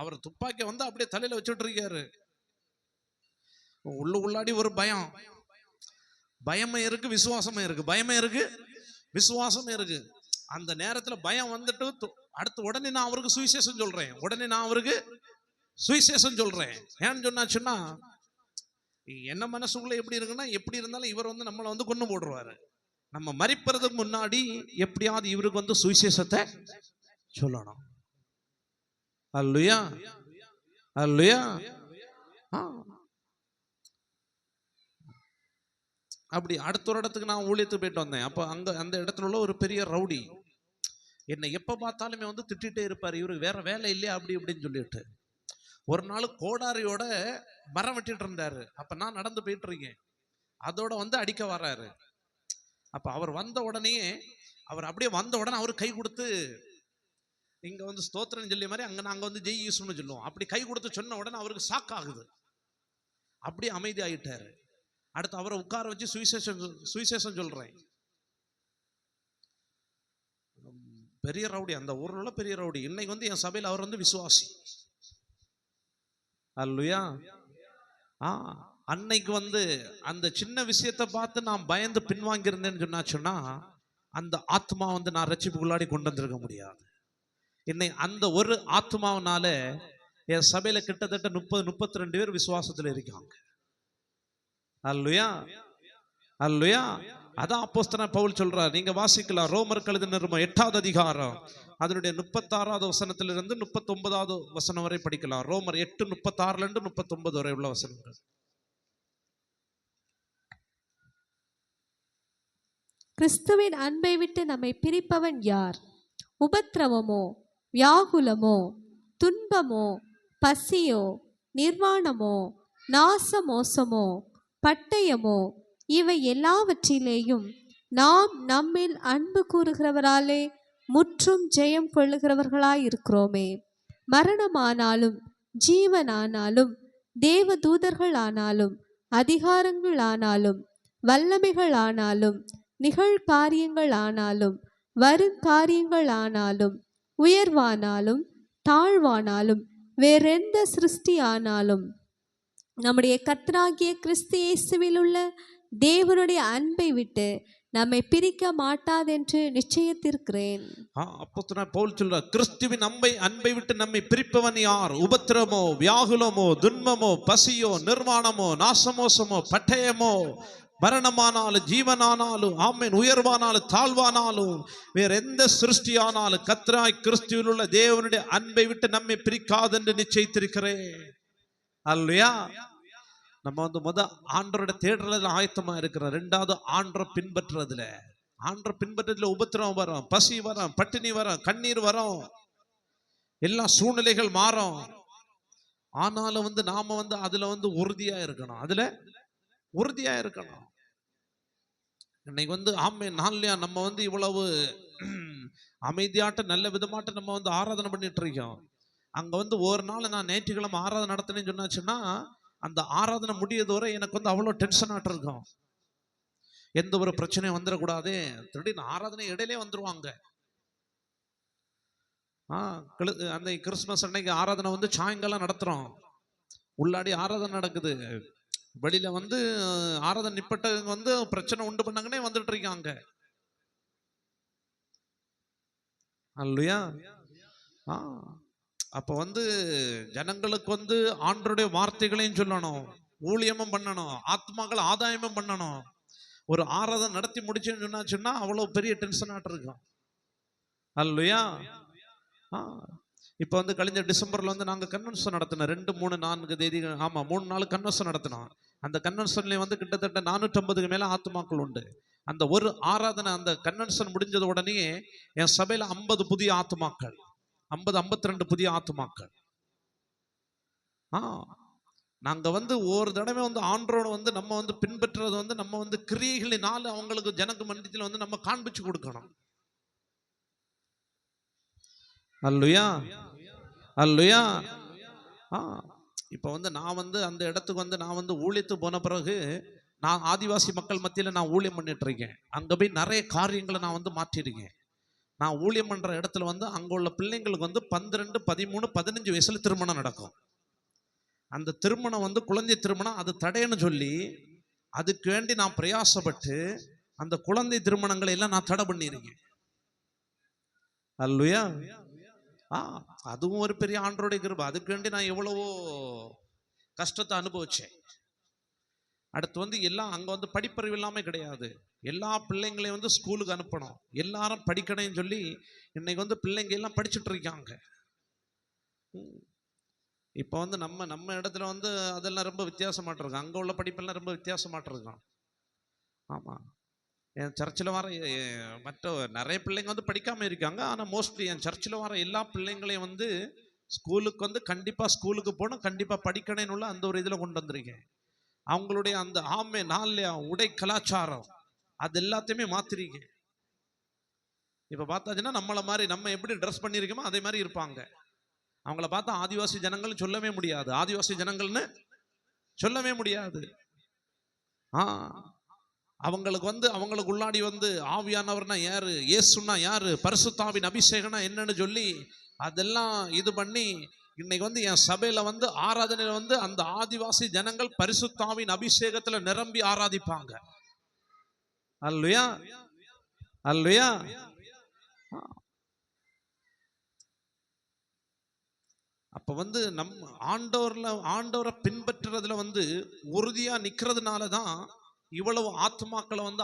அவர் துப்பாக்கியை வந்து அப்படியே தலையில வச்சுட்டு இருக்காரு. உள்ளாடி ஒரு பயமே இருக்கு, விசுவாசமே இருக்கு. பயமே இருக்கு, விசுவாசமே இருக்கு. அந்த நேரத்துல பயம் வந்துட்டு அடுத்து உடனே நான் அவருக்கு சுவிசேஷம் சொல்றேன். ஏன்னு சொன்னாச்சுன்னா என்ன மனசுக்குள்ள எப்படி இருக்குன்னா, எப்படி இருந்தாலும் இவர் வந்து நம்மளை வந்து கொண்டு போடுவாரு. நம்ம மரிப்பதற்கு முன்னாடி எப்படியாவது இவருக்கு வந்து சுவிசேஷத்தை சொல்லணும். அல்லேலூயா. அல்லேலூயா. அப்படி அடுத்த ஒரு இடத்துக்கு நான் ஊழியத்துக்கு போயிட்டு வந்தேன். அப்போ அங்க அந்த இடத்துல உள்ள ஒரு பெரிய ரவுடி என்னை எப்ப பார்த்தாலுமே வந்து திட்டிகிட்டே இருப்பாரு, இவருக்கு வேற வேலை இல்லையா அப்படி இப்படின்னு சொல்லிட்டு. ஒரு நாள் கோடாரியோட மரம் வெட்டிட்டு இருந்தாரு. அப்ப நான் நடந்து போயிட்டு இருக்கேன், அதோட வந்து அடிக்க வர்றாரு. அப்ப அவர் வந்த உடனே அவர் கை கொடுத்து இங்க வந்து ஸ்தோத்திரம் சொல்லி மாதிரி அங்க நாங்க வந்து ஜெய் ஈசுன்னு சொல்லுவோம். அப்படி கை கொடுத்து சொன்ன உடனே அவருக்கு ஷாக் ஆகுது, அப்படியே அமைதி ஆயிட்டாரு. அடுத்து அவரை உட்கார வச்சு சுவிசேஷம் சொல்றேன். பெரிய ரவுடி, அந்த ஊர்ல உள்ள பெரிய ரவுடி. இன்னைக்கு வந்து என் சபையில் அவர் வந்து விசுவாசி. அல்லேலூயா. அன்னைக்கு வந்து அந்த சின்ன விஷயத்தை பார்த்து நான் பயந்து பின்வாங்கி இருந்தேன்னு சொன்னா அந்த ஆத்மா வந்து நான் ரட்சிப்புக்குள்ளாடி கொண்டு வந்திருக்க முடியாது. இன்னைக்கு அந்த ஒரு ஆத்மாவனால என் சபையில கிட்டத்தட்ட 30-32 பேர் விசுவாசத்துல இருக்காங்க. அல்லேலூயா, அல்லேலூயா. அதான் அப்போஸ்தலன் பவுல் சொல்றார். நீங்க வாசிக்கலாம், ரோமருக்கு எழுதின நிருபம் 8வது அதிகாரம் அதனுடைய 36வது வசனத்திலிருந்து 39வது வசனம் வரை படிக்கலாம். ரோமர் 8:36 இருந்து 39 வரை உள்ள வசனங்கள்.
கிறிஸ்துவின் அன்பை விட்டு நம்மை பிரிப்பவன் யார்? உபத்திரவமோ, வியாகுலமோ, துன்பமோ, பசியோ, நிர்வாணமோ, நாசமோசமோ, பட்டயமோ, இவை எல்லாவற்றிலேயும் நாம் நம்மில் அன்பு கூறுகிறவராலே முற்றும் ஜெயம் கொள்ளுகிறவர்களாயிருக்கிறோமே. மரணமானாலும் ஜீவனானாலும் தேவதூதர்களானாலும் அதிகாரங்களானாலும் வல்லமைகளானாலும் நிகழ்காரியங்களானாலும் வருங்காரியங்களானாலும் உயர்வானாலும் தாழ்வானாலும் வேறெந்த சிருஷ்டியானாலும் நம்முடைய கர்த்தராகிய கிறிஸ்து இயேசுவில் உள்ள தேவனுடைய அன்பை விட்டு நம்மை பிரிக்க மாட்டாதென்று நிச்சயித்திருக்கிறேன்.
அப்போஸ்தலன் பவுல் சொல்றார், கிறிஸ்துவின் அன்பை விட்டு நம்மை பிரிப்பவன் யார்? உபத்திரமோ, வியாகுலமோ, துன்பமோ, பசியோ, நிர்வாணமோ, நாசமோசமோ, பட்டயமோ, மரணமானாலும் ஜீவனானாலும் ஆமென், உயர்வானாலும் தாழ்வானாலும் வேற எந்த சிருஷ்டியானாலும் கர்த்தராய் கிறிஸ்துவில் உள்ள தேவனுடைய அன்பை விட்டு நம்மை பிரிக்காதென்று நிச்சயித்திருக்கிறேன். அல்லேலூயா. நம்ம வந்து ஆண்டவரோட தேடுறதுல ஆயத்தமா இருக்கிறோம். ரெண்டாவது ஆண்டவரை பின்பற்றுறதுல, ஆண்டவரை பின்பற்றதுல உபத்திரம் வரும், பசி வரும், பட்டினி வரும், கண்ணீர் வரும், எல்லா சூழ்நிலைகள் மாறும். ஆனாலும் வந்து நாம வந்து அதுல வந்து உறுதியா இருக்கணும், அதுல உறுதியா இருக்கணும். இன்னைக்கு வந்து நாள்லயா நம்ம வந்து இவ்வளவு அமைதியாட்ட நல்ல விதமாட்ட நம்ம வந்து ஆராதனை பண்ணிட்டு இருக்கோம். அங்க வந்து ஒரு நாள் நான் ஞாயிற்றுக்கிழமை ஆராதனை நடத்தினேன்னு சொன்னாச்சுன்னா அந்த ஆராதனை முடியது வரை எனக்கு வந்து அவ்வளோ டென்ஷன் ஆட்டு இருக்கும். எந்த ஒரு பிரச்சனையும் வந்துடக்கூடாது. திடீர்னு ஆராதனை இடையிலே வந்துருவாங்க. அந்த கிறிஸ்துமஸ் அன்னைக்கு ஆராதனை வந்து சாயங்காலம் நடத்துறோம். உள்ளாடி ஆராதனை நடக்குது, வெளியில வந்து ஆராதனை நிப்பட்டவங்க வந்து பிரச்சனை உண்டு பண்ணாங்கன்னே வந்துட்டு இருக்காங்க. அல்லேலூயா. அப்ப வந்து ஜனங்களுக்கு வந்து ஆண்டவருடைய வார்த்தைகளையும் சொல்லணும், ஊழியமும் பண்ணணும், ஆத்மாக்கள் ஆதாயமும் பண்ணணும். ஒரு ஆராதனை நடத்தி முடிச்சுன்னு சொன்னா அவ்வளவு பெரிய டென்ஷன் ஆட்டு இருக்கும். அல்லேலூயா. இப்போ வந்து கழிஞ்ச டிசம்பர்ல வந்து நாங்கள் கன்வென்ஷன் நடத்தினோம். 2, 3, 4 தேதிகள், 3 நாள் கன்வென்ஷன் நடத்தினோம். அந்த கன்வென்ஷன்ல வந்து கிட்டத்தட்ட 450க்கு மேல ஆத்துமாக்கள் உண்டு. அந்த ஒரு ஆராதனை, அந்த கன்வென்ஷன் முடிஞ்சது உடனே என் சபையில 50 புதிய ஆத்துமாக்கள், 52 புதிய ஆத்துமாக்கள். நாங்க வந்து ஒரு தடவை வந்து ஆண்டரோட வந்து நம்ம வந்து பின்பற்றுறது வந்து நம்ம வந்து கிரியைகளினால அவங்களுக்கு ஜனக்கு மன்றத்தில் வந்து நம்ம காண்பிச்சு கொடுக்கணும். அல்லேலூயா, அல்லேலூயா. இப்போ வந்து நான் வந்து அந்த இடத்துக்கு வந்து நான் வந்து ஊழியத்து போன பிறகு நான் ஆதிவாசி மக்கள் மத்தியில் நான் ஊழியம் பண்ணிட்டு இருக்கேன். அங்கே போய் நிறைய காரியங்களை நான் வந்து மாற்றிருக்கேன். நான் ஊழியம் பண்ணுற இடத்துல வந்து அங்கே உள்ள பிள்ளைங்களுக்கு வந்து 12, 13, 15 வயசுல திருமணம் நடக்கும். அந்த திருமணம் வந்து குழந்தை திருமணம், அது தடைன்னு சொல்லி அதுக்கு வேண்டி நான் பிரயாசப்பட்டு அந்த குழந்தை திருமணங்களை எல்லாம் நான் தடை பண்ணியிருக்கேன். அல்லேலூயா. அதுவும் ஒரு பெரிய ஆண்டவருடைய கிருபை. அதுக்கு வேண்டி நான் எவ்வளவோ கஷ்டத்தை அனுபவிச்சேன். அடுத்து வந்து எல்லாம் அங்கே வந்து படிப்பறிவு இல்லாமல் கிடையாது. எல்லா பிள்ளைங்களையும் வந்து ஸ்கூலுக்கு அனுப்பணும், எல்லாரும் படிக்கணும்னு சொல்லி இன்னைக்கு வந்து பிள்ளைங்க எல்லாம் படிச்சுட்டு இருக்காங்க. இப்போ வந்து நம்ம இடத்துல வந்து அதெல்லாம் ரொம்ப வித்தியாசமாட்டு இருக்கும். அங்கே உள்ள படிப்பெல்லாம் ரொம்ப வித்தியாசமாட்டு இருக்கும். ஆமாம், என் சர்ச்சில் வர மற்ற நிறைய பிள்ளைங்க வந்து படிக்காமல் இருக்காங்க. ஆனால் மோஸ்ட்லி என் சர்ச்சில் வர எல்லா பிள்ளைங்களையும் வந்து ஸ்கூலுக்கு வந்து கண்டிப்பாக ஸ்கூலுக்கு போகணும், கண்டிப்பாக படிக்கணும்னு உள்ள அந்த ஒரு இதில் கொண்டு வந்திருக்கேன். அவங்களுடைய அந்த நாள்லையா உடை கலாச்சாரம் அது எல்லாத்தையுமே மாத்திருக்கேன். இப்போ பார்த்தாச்சுன்னா நம்மளை மாதிரி நம்ம எப்படி ட்ரெஸ் பண்ணியிருக்கோமோ அதே மாதிரி இருப்பாங்க. அவங்கள பார்த்தா ஆதிவாசி ஜனங்கள் சொல்லவே முடியாது, ஆதிவாசி ஜனங்கள்னு சொல்லவே முடியாது. அவங்களுக்கு வந்து அவங்களுக்கு உள்ளாடி வந்து ஆவியானவர்னா யாரு, இயேசுனா யாரு, பரிசுத்தாவின் அபிஷேகம்னா என்னன்னு சொல்லி அதெல்லாம் இது பண்ணி இன்னைக்கு வந்து என் சபையில வந்து ஆராதனையில வந்து அந்த ஆதிவாசி ஜனங்கள் பரிசுத்தாவின் அபிஷேகத்துல நிரம்பி ஆராதிப்பாங்க. அல்லேலூயா, அல்லேலூயா. அப்ப வந்து நம்ம ஆண்டவரை பின்பற்றுறதுல வந்து உறுதியா நிக்கிறதுனால தான் இவ்வளவு ஆத்துமாக்களை வந்து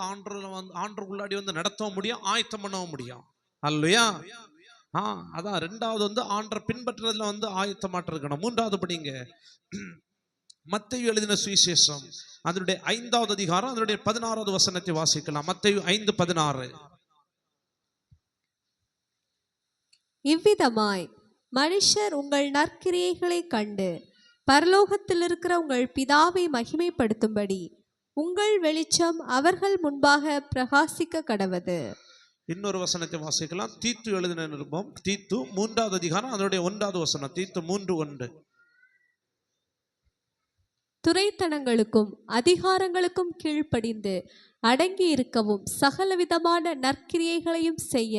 ஆண்டவர் உள்ளாடி வந்து நடத்த முடியும், ஆயத்தம் பண்ண முடியும். அல்லேலூயா. அதான் ரெண்டாவது வந்து ஆண்டரை பின்பற்றுறதுல வந்து ஆயத்தமாட்டு இருக்கணும். மூன்றாவது படிங்க, மத்தேயு எழுதின சுவிசேஷம் அதனுடைய 5வது அதிகாரம் அதனுடைய 16வது வசனத்தை வாசிக்கலாம். மத்தேயு 5:16.
இவ்விதமாய் மனுஷர் உங்கள் நற்கிரியைகளை கண்டு பரலோகத்தில் இருக்கிற உங்கள் பிதாவை மகிமைப்படுத்தும்படி உங்கள் வெளிச்சம் அவர்கள் முன்பாக பிரகாசிக்க கடவது.
இன்னொரு வசனத்தை வாசிக்கலாம். தீத்து எழுதின நிருபம், தீத்து 3வது அதிகாரம் அதனுடைய 1வது வசனம். தீத்து 3:1.
துரைத்தனங்களுக்கும் அதிகாரங்களுக்கும் கீழ்ப்படிந்து அடங்கி இருக்கவும் சகலவிதமான நற்கிரியைகளையும் செய்ய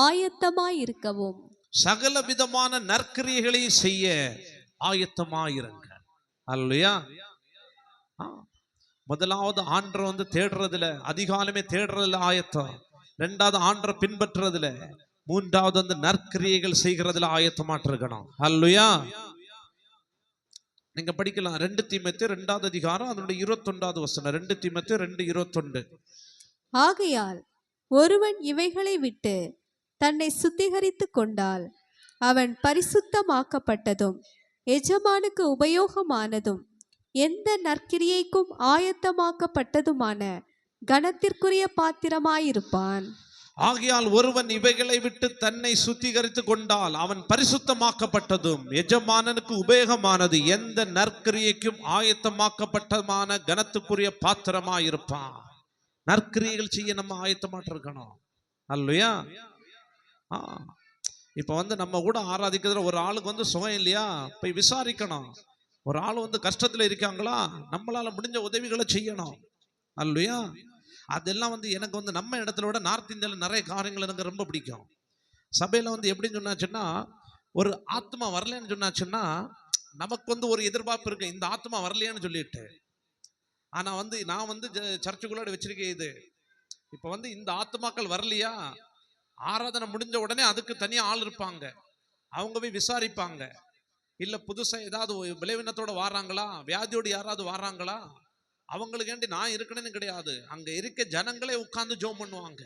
ஆயத்தமாயிருக்கவும்.
சகல விதமான நற்கிரியைகளையும் செய்ய ஆயத்தமாயிருங்க. அல்லேலூயா. முதலாவது ஆண்டரை வந்து தேடுறதுல, அதிகாலமே தேடுறதுல ஆயத்தம். ரெண்டாவது ஆண்டரை பின்பற்றுறதுல, மூன்றாவது வந்து நற்கிரியைகள் செய்கிறதுல ஆயத்தமாட்டு இருக்கணும். அல்லேலூயா. நீங்க படிக்கலாம் 2 தீமோத்தேயு 2வது அதிகாரம் அதனுடைய 21வது வசனம். 2 தீமோத்தேயு 2:21.
ஆகையால் ஒருவன் இவைகளை விட்டு தன்னை சுத்திகரித்து கொண்டால் அவன் பரிசுத்தமாக்கப்பட்டதும் எஜமானுக்கு உபயோகமானதும் எந்த நற்கிரியைக்கும் ஆயத்தமாக்கப்பட்டதுமான கனத்திற்குரிய பாத்திரமாயிருப்பான்.
ஆகையால் ஒருவன் இவைகளை விட்டு தன்னை சுத்திகரித்து கொண்டால் அவன் பரிசுத்தமாக்கப்பட்டதும் எஜமானனுக்கு உபயோகமானது எந்த நற்கிரியைக்கும் ஆயத்தமாக்கப்பட்டதுமான கனத்துக்குரிய பாத்திரமாயிருப்பான். நற்கிரியைகள் செய்ய நம்ம ஆயத்தமாட்டு இருக்கணும். அல்லேலூயா. இப்ப வந்து நம்ம கூட ஆராதிக்கிறதுல ஒரு ஆளுக்கு வந்து சுகம் இல்லையா, போய் விசாரிக்கணும். ஒரு ஆள் வந்து கஷ்டத்துல இருக்காங்களா, நம்மளால முடிஞ்ச உதவிகளை செய்யணும். அல்லேலூயா. அதெல்லாம் வந்து எனக்கு வந்து நம்ம இடத்துல விட நார்த் இந்தியாவில் நிறைய காரியங்கள் எனக்கு ரொம்ப பிடிக்கும். சபையில வந்து எப்படின்னு சொன்னாச்சுன்னா, ஒரு ஆத்மா வரலன்னு சொன்னாச்சுன்னா நமக்கு வந்து ஒரு எதிர்பார்ப்பு இருக்கு, இந்த ஆத்மா வரலையான்னு சொல்லிட்டு. ஆனா வந்து நான் வந்து சர்ச்சுக்குள்ளாடி வச்சிருக்கேன் இது. இப்ப வந்து இந்த ஆத்மாக்கள் வரலையா, ஆராதனை முடிஞ்ச உடனே அதுக்கு தனியா ஆள் இருப்பாங்க, அவங்க போய் விசாரிப்பாங்க. இல்ல புதுசா ஏதாவது விளைவினத்தோட வாராங்களா, வியாதியோடு யாராவது வாராங்களா, அவங்களுக்கு ஏண்டி நான் இருக்கணும்னு கிடையாது, அங்க இருக்க ஜனங்களே உட்கார்ந்து ஜோம் பண்ணுவாங்க.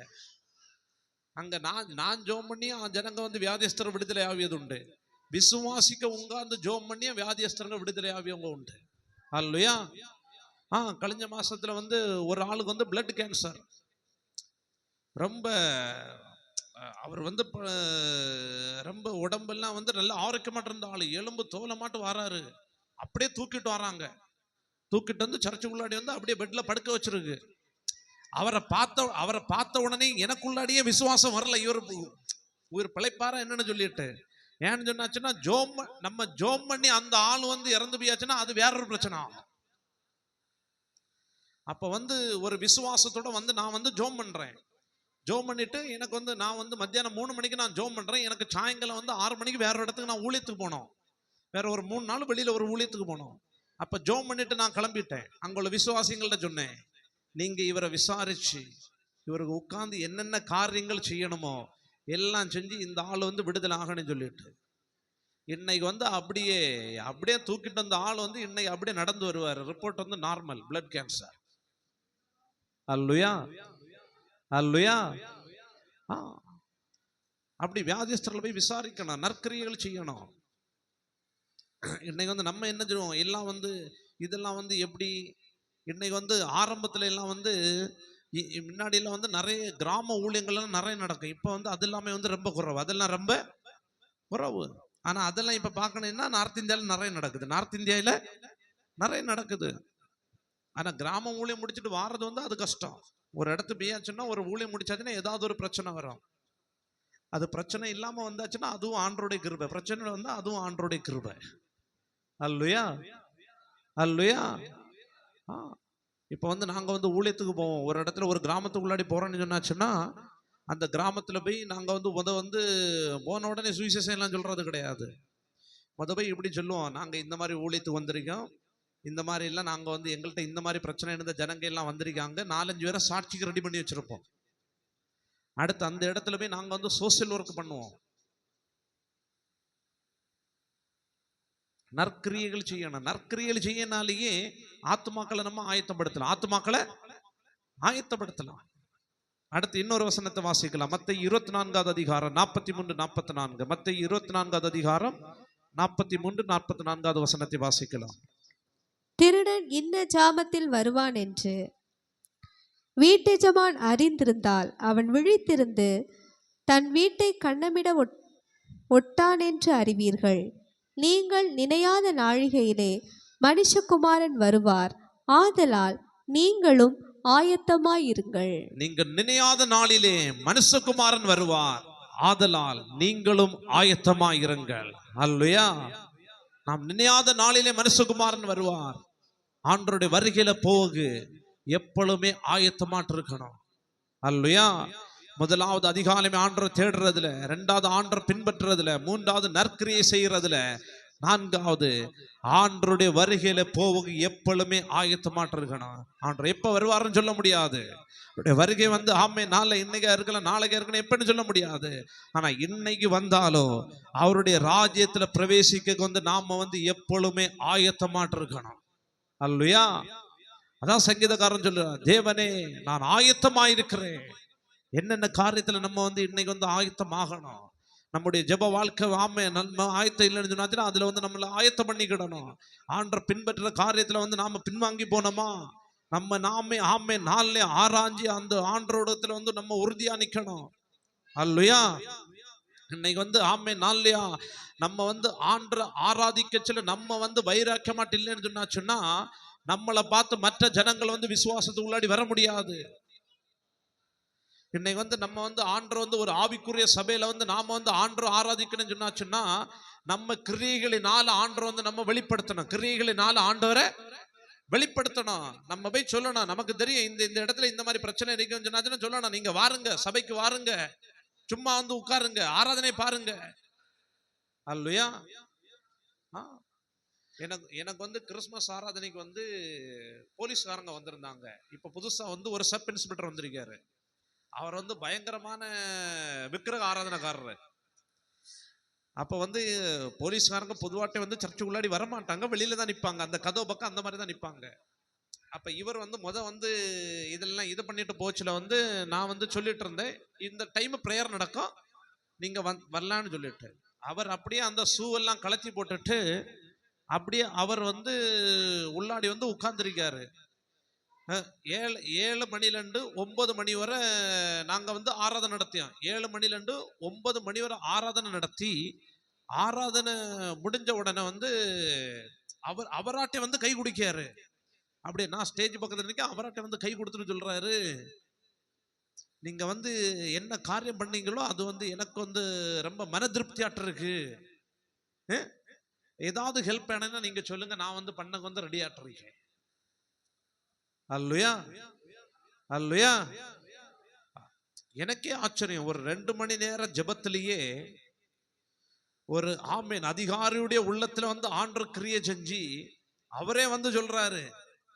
அங்க நான் ஜோம் பண்ணி ஜனங்க வந்து வியாதியஸ்தர் விடுதலை ஆவியது உண்டு. விசுவாசிக்க உட்கார்ந்து ஜோம் பண்ணி வியாதியஸ்தர்கள் விடுதலை ஆவியவங்க உண்டு. அல்லேலூயா. கழிஞ்ச மாசத்துல வந்து ஒரு ஆளுக்கு வந்து பிளட் கேன்சர். ரொம்ப அவர் வந்து ரொம்ப உடம்பெல்லாம் வந்து நல்ல ஆரோக்கியமாட்டு இருந்த ஆளு, எலும்பு தோலமாட்டு வராரு. அப்படியே தூக்கிட்டு வராங்க. தூக்கிட்டு வந்து சர்ச்சுக்குள்ளாடி வந்து அப்படியே பெட்ல படுக்க வச்சிருக்கு. அவரை பார்த்த உடனே எனக்குள்ளாடியே விசுவாசம் வரல, இவர் பிழைப்பாரா என்னன்னு சொல்லிட்டு. ஏன்னு சொன்னாச்சுன்னா நம்ம ஜோம் பண்ணி அந்த ஆள் வந்து இறந்து போயாச்சுன்னா அது வேற ஒரு பிரச்சனை ஆகும். அப்ப வந்து ஒரு விசுவாசத்தோட வந்து நான் வந்து ஜோம் பண்றேன். ஜோம் பண்ணிட்டு எனக்கு வந்து நான் வந்து மத்தியானம் 3 மணிக்கு நான் ஜோம் பண்றேன். எனக்கு சாயங்காலம் வந்து 6 மணிக்கு வேற ஒரு இடத்துக்கு நான் ஊழியத்துக்கு போனோம். வேற ஒரு 3 நாள் வெளியில ஒரு ஊழியத்துக்கு போனோம். அப்ப ஜோம் பண்ணிட்டு நான் கிளம்பிட்டேன். அங்குள்ள விசுவாசிகள்கிட்ட சொன்னேன், நீங்க இவரை விசாரிச்சு இவருக்கு உட்கார்ந்து என்னென்ன காரியங்கள் செய்யணுமோ எல்லாம் செஞ்சு இந்த ஆள் வந்து விடுதலை ஆகணும்னு சொல்லிட்டு. இன்னைக்கு வந்து அப்படியே தூக்கிட்டு வந்த ஆள் வந்து இன்னைக்கு அப்படியே நடந்து வருவார். ரிப்போர்ட் வந்து நார்மல், பிளட் கேன்சர். அல்லேலூயா, அல்லேலூயா. அப்படி வியாதியஸ்தர்களை போய் விசாரிக்கணும், நற்கிரியைகள் செய்யணும். இன்னைக்கு வந்து நம்ம என்ன செய்வோம், எல்லாம் வந்து இதெல்லாம் வந்து எப்படி, இன்னைக்கு வந்து ஆரம்பத்துல எல்லாம் வந்து முன்னாடி எல்லாம் வந்து நிறைய கிராம ஊழியங்கள்லாம் நிறைய நடக்கும். இப்ப வந்து அது எல்லாமே வந்து ரொம்ப குறைவு, அதெல்லாம் ரொம்ப குறைவு. ஆனா அதெல்லாம் இப்ப பார்க்கணும்னா நார்த் இந்தியாவில் நிறைய நடக்குது, நார்த் இந்தியாவில நிறைய நடக்குது. ஆனா கிராம ஊழியம் முடிச்சுட்டு வாரது வந்து அது கஷ்டம். ஒரு இடத்து போயாச்சுன்னா ஒரு ஊழியம் முடிச்சாச்சுன்னா ஏதாவது ஒரு பிரச்சனை வரும். அது பிரச்சனை இல்லாம வந்தாச்சுன்னா அதுவும் ஆண்டவருடைய கிருபை, பிரச்சனை வந்தா அதுவும் ஆண்டவருடைய கிருபை. அல்லேலூயா, அல்லேலூயா. இப்போ வந்து நாங்கள் வந்து ஊழியத்துக்கு போவோம், ஒரு இடத்துல ஒரு கிராமத்துக்குள்ளாடி போகிறோன்னு சொன்னாச்சுன்னா, அந்த கிராமத்தில் போய் நாங்கள் வந்து வந்து போன உடனே சுவிசேஷம் எல்லாம் சொல்கிறது கிடையாது. போய் இப்படி சொல்லுவோம், நாங்கள் இந்த மாதிரி ஊழியத்துக்கு வந்திருக்கோம், இந்த மாதிரி எல்லாம் நாங்கள் வந்து எங்கள்கிட்ட இந்த மாதிரி பிரச்சனை இருந்த ஜனங்க எல்லாம் வந்திருக்காங்க, 4-5 பேரை சாட்சிக்கு ரெடி பண்ணி வச்சுருப்போம். அடுத்து அந்த இடத்துல போய் நாங்கள் வந்து சோசியல் ஒர்க் பண்ணுவோம், நற்கிரியைகள் செய்யணும். நற்கிரியைகள் செய்யனாலேயே ஆத்துமாக்களை நம்ம ஆயத்தப்படுத்தலாம். அடுத்து இன்னொரு வசனத்தை வாசிக்கலாம். மத்தேயு 24வது அதிகாரம் 43-44. மத்தேயு 24வது அதிகாரம் 43-44வது வசனத்தை வாசிக்கலாம்.
திருடன் இன்ன ஜாமத்தில் வருவான் என்று வீட்டெஜமான் அறிந்திருந்தால் அவன் விழித்திருந்து தன் வீட்டை கண்ணமிட ஒட்டான் என்று அறிவீர்கள். நீங்கள் நினையாத நாழிகையிலே மனுஷகுமாரன் வருவார், ஆதலால் நீங்களும் ஆயத்தமாயிருங்கள்.
நீங்கள் நினையாத நாளிலே மனுஷகுமாரன் வருவார், ஆதலால் நீங்களும் ஆயத்தமாயிருங்கள். அல்லேலூயா. நாம் நினையாத நாளிலே மனுஷகுமாரன் வருவார். ஆண்டவருடைய வருகையில போகு எப்பொழுதுமே ஆயத்தமாட்டு இருக்கணும். அல்லேலூயா. முதலாவது அதிகாலமே ஆண்டவரை தேடுறதுல, இரண்டாவது ஆண்டவரை பின்பற்றுறதுல, மூன்றாவது நற்கிரியை செய்யறதுல, நான்காவது ஆண்டவருடைய வருகையில போக எப்பொழுதுமே ஆயத்தமாட்டு இருக்கணும். ஆண்டவர் எப்ப வருவாருன்னு சொல்ல முடியாது. வருகை வந்து ஆமே நாளை இன்னைக்கு இருக்கலாம், நாளைக்கு இருக்கணும் எப்பன்னு சொல்ல முடியாது. ஆனா இன்னைக்கு வந்தாலும் அவருடைய ராஜ்யத்துல பிரவேசிக்க வந்து நாம வந்து எப்பொழுதுமே ஆயத்தமாட்டு இருக்கணும். அல்லேலூயா. அதான் சங்கீதக்காரன் சொல்றார், தேவனே நான் ஆயத்தமாயிருக்கிறேன். என்னென்ன காரியத்துல நம்ம வந்து இன்னைக்கு வந்து ஆயத்தமாகணும். நம்முடைய ஜெப வாழ்க்கை ஆமே நம்ம ஆயத்தம் இல்லைன்னு சொன்னா அதுல வந்து நம்மள ஆயத்தம் பண்ணிக்கிடணும். ஆண்டரை பின்பற்ற காரியத்துல வந்து நாம பின்வாங்கி போனோமா, நாமே ஆமே நாள்ல ஆராய்ஞ்சி அந்த ஆண்டரோடத்துல வந்து நம்ம உறுதியா நிக்கணும். அல்லேலூயா. இன்னைக்கு வந்து ஆமே நாள்லையா நம்ம வந்து ஆண்டரை ஆராதிக்க சொல்ல நம்ம வந்து வைராக்கியமாட்டு இல்லைன்னு சொன்னா நம்மளை பார்த்து மற்ற ஜனங்கள் வந்து விசுவாசத்துக்கு உள்ளாடி வர முடியாது. இன்னைக்கு வந்து நம்ம வந்து ஆண்டரை வந்து ஒரு ஆவிக்குரிய சபையில வந்து நாம வந்து ஆண்டரை ஆராதிக்கணும்னு சொன்னா நம்ம கிரியைகளினால ஆண்டரை வந்து நம்ம வெளிப்படுத்தணும். கிரியைகளினால ஆண்டவரை வெளிப்படுத்தணும். நம்ம போய் சொல்லணும், நமக்கு தெரியும் இந்த இடத்துல இந்த மாதிரி பிரச்சனை இருக்குன்னு சொன்னா சொல்லணும், நீங்க வாருங்க, சபைக்கு வாருங்க, சும்மா வந்து உட்காருங்க, ஆராதனை பாருங்க. அல்லேலூயா. எனக்கு வந்து கிறிஸ்துமஸ் ஆராதனைக்கு வந்து போலீஸ்காரங்க வந்திருந்தாங்க. இப்ப புதுசா வந்து ஒரு சப் இன்ஸ்பெக்டர் வந்திருக்காரு. அவர் வந்து பயங்கரமான விக்கிரக ஆராதனைக்காரரு. அப்ப வந்து போலீஸ்காரங்க பொதுவாட்டே வந்து சர்ச்சுக்குள்ளாடி வரமாட்டாங்க, வெளியில தான் நிற்பாங்க, அந்த கதவு பக்கம் அந்த மாதிரி தான் நிற்பாங்க. அப்ப இவர் வந்து வந்து இதெல்லாம் இது பண்ணிட்டு போச்சுல வந்து நான் வந்து சொல்லிட்டு இருந்தேன், இந்த டைம் பிரேயர் நடக்கும், நீங்க வரலான்னு சொல்லிட்டு அவர் அப்படியே அந்த ஷூவெல்லாம் கலத்தி போட்டுட்டு அப்படியே அவர் வந்து உள்ளாடி வந்து உட்கார்ந்துருக்காரு. 7 மணிலேருந்து 9 மணி வரை நாங்கள் வந்து ஆராதனை நடத்தியோம். 7 மணிலேருந்து 9 மணி வரை ஆராதனை நடத்தி, ஆராதனை முடிஞ்ச உடனே வந்து அவராட்டே வந்து கை குடிக்காரு. அப்படியே நான் ஸ்டேஜ் பக்கத்தில் நிற்க, அவராட்டே வந்து கை கொடுத்துட்டு சொல்றாரு, நீங்க வந்து என்ன காரியம் பண்ணீங்களோ அது வந்து எனக்கு வந்து ரொம்ப மன திருப்தியாட்டு இருக்கு, ஏதாவது ஹெல்ப் வேணும்னா நீங்க சொல்லுங்க, நான் வந்து பண்ண வந்து ரெடி ஆட்டுறீங்க. அல்லேலூயா. அல்லேலூயா. எனக்கே ஆச்சரியம், ஒரு 2 மணி நேர ஜெபத்திலேயே ஒரு ஆமேன் அதிகாரியுடைய உள்ளத்துல வந்து ஆண்டவர் கிரியை செஞ்சு அவரே வந்து சொல்றாரு,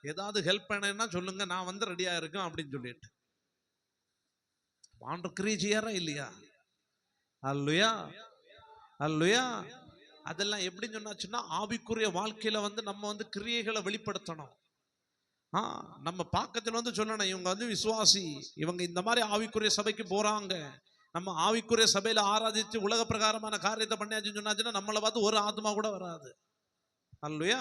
ஏதாவது ஹெல்ப் வேணும்னா சொல்லுங்க, நான் வந்து ரெடியா இருக்கேன் அப்படின்னு சொல்லிட்டு. ஆண்டவர் கிரியை செய்யாரா இல்லையா? அல்லேலூயா. அல்லேலூயா. அதெல்லாம் எப்படின்னு சொன்னாச்சுன்னா ஆவிக்குரிய வாழ்க்கையில வந்து நம்ம வந்து கிரியைகளை வெளிப்படுத்தணும். நம்ம பாக்கத்துல வந்து சொல்லணும், இவங்க வந்து விசுவாசி, இவங்க இந்த மாதிரி ஆவிக்குரிய சபைக்கு போறாங்க, நம்ம ஆவிக்குரிய சபையில ஆராதிச்சு உலக பிரகாரமான காரியத்தை பண்ணியாச்சுன்னு சொன்னாச்சுன்னா நம்மளை பார்த்து ஒரு ஆத்மா கூட வராது. அல்லேலூயா.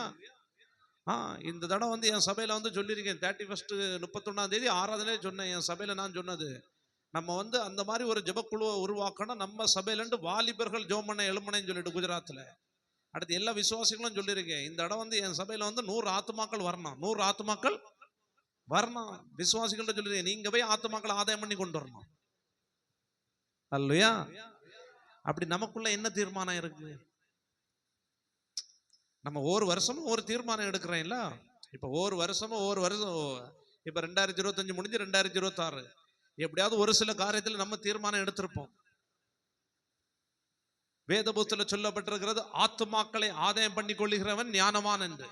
இந்த தடவை வந்து என் சபையில வந்து சொல்லியிருக்கேன், 31 31ஆம் தேதி ஆராதனை சொன்னேன். என் சபையில நான் சொன்னது, நம்ம வந்து அந்த மாதிரி ஒரு ஜெபக்குழுவை உருவாக்கணும். நம்ம சபையிலேருந்து வாலிபர்கள் ஜோமனை எழுமனைன்னு சொல்லிட்டு குஜராத்தில், அடுத்து எல்லா விசுவாசிகளும் சொல்லியிருக்கேன், இந்த இடம் வந்து என் சபையில வந்து 100 ஆத்துமாக்கள் வரணும், 100 ஆத்துமாக்கள் வரணும். விசுவாசிகள்ட்ட சொல்லிருக்கேன், நீங்க போய் ஆத்துமாக்கள் ஆதாயம் பண்ணி கொண்டு வரணும். அல்லேலூயா. அப்படி நமக்குள்ள என்ன தீர்மானம் இருக்கு? நம்ம ஒரு வருஷமும் ஒரு தீர்மானம் எடுக்கிறேன் இல்ல. இப்ப ஒரு வருஷம் இப்ப 2025 முடிஞ்சு 2026, எப்படியாவது ஒரு சில காரியத்துல நம்ம தீர்மானம் எடுத்திருப்போம். வேத புத்தகத்துல சொல்லப்பட்டிருக்கிறது, ஆத்துமாக்களை ஆதாயம் பண்ணி கொள்ளுகிறவன் ஞானவான் என்று.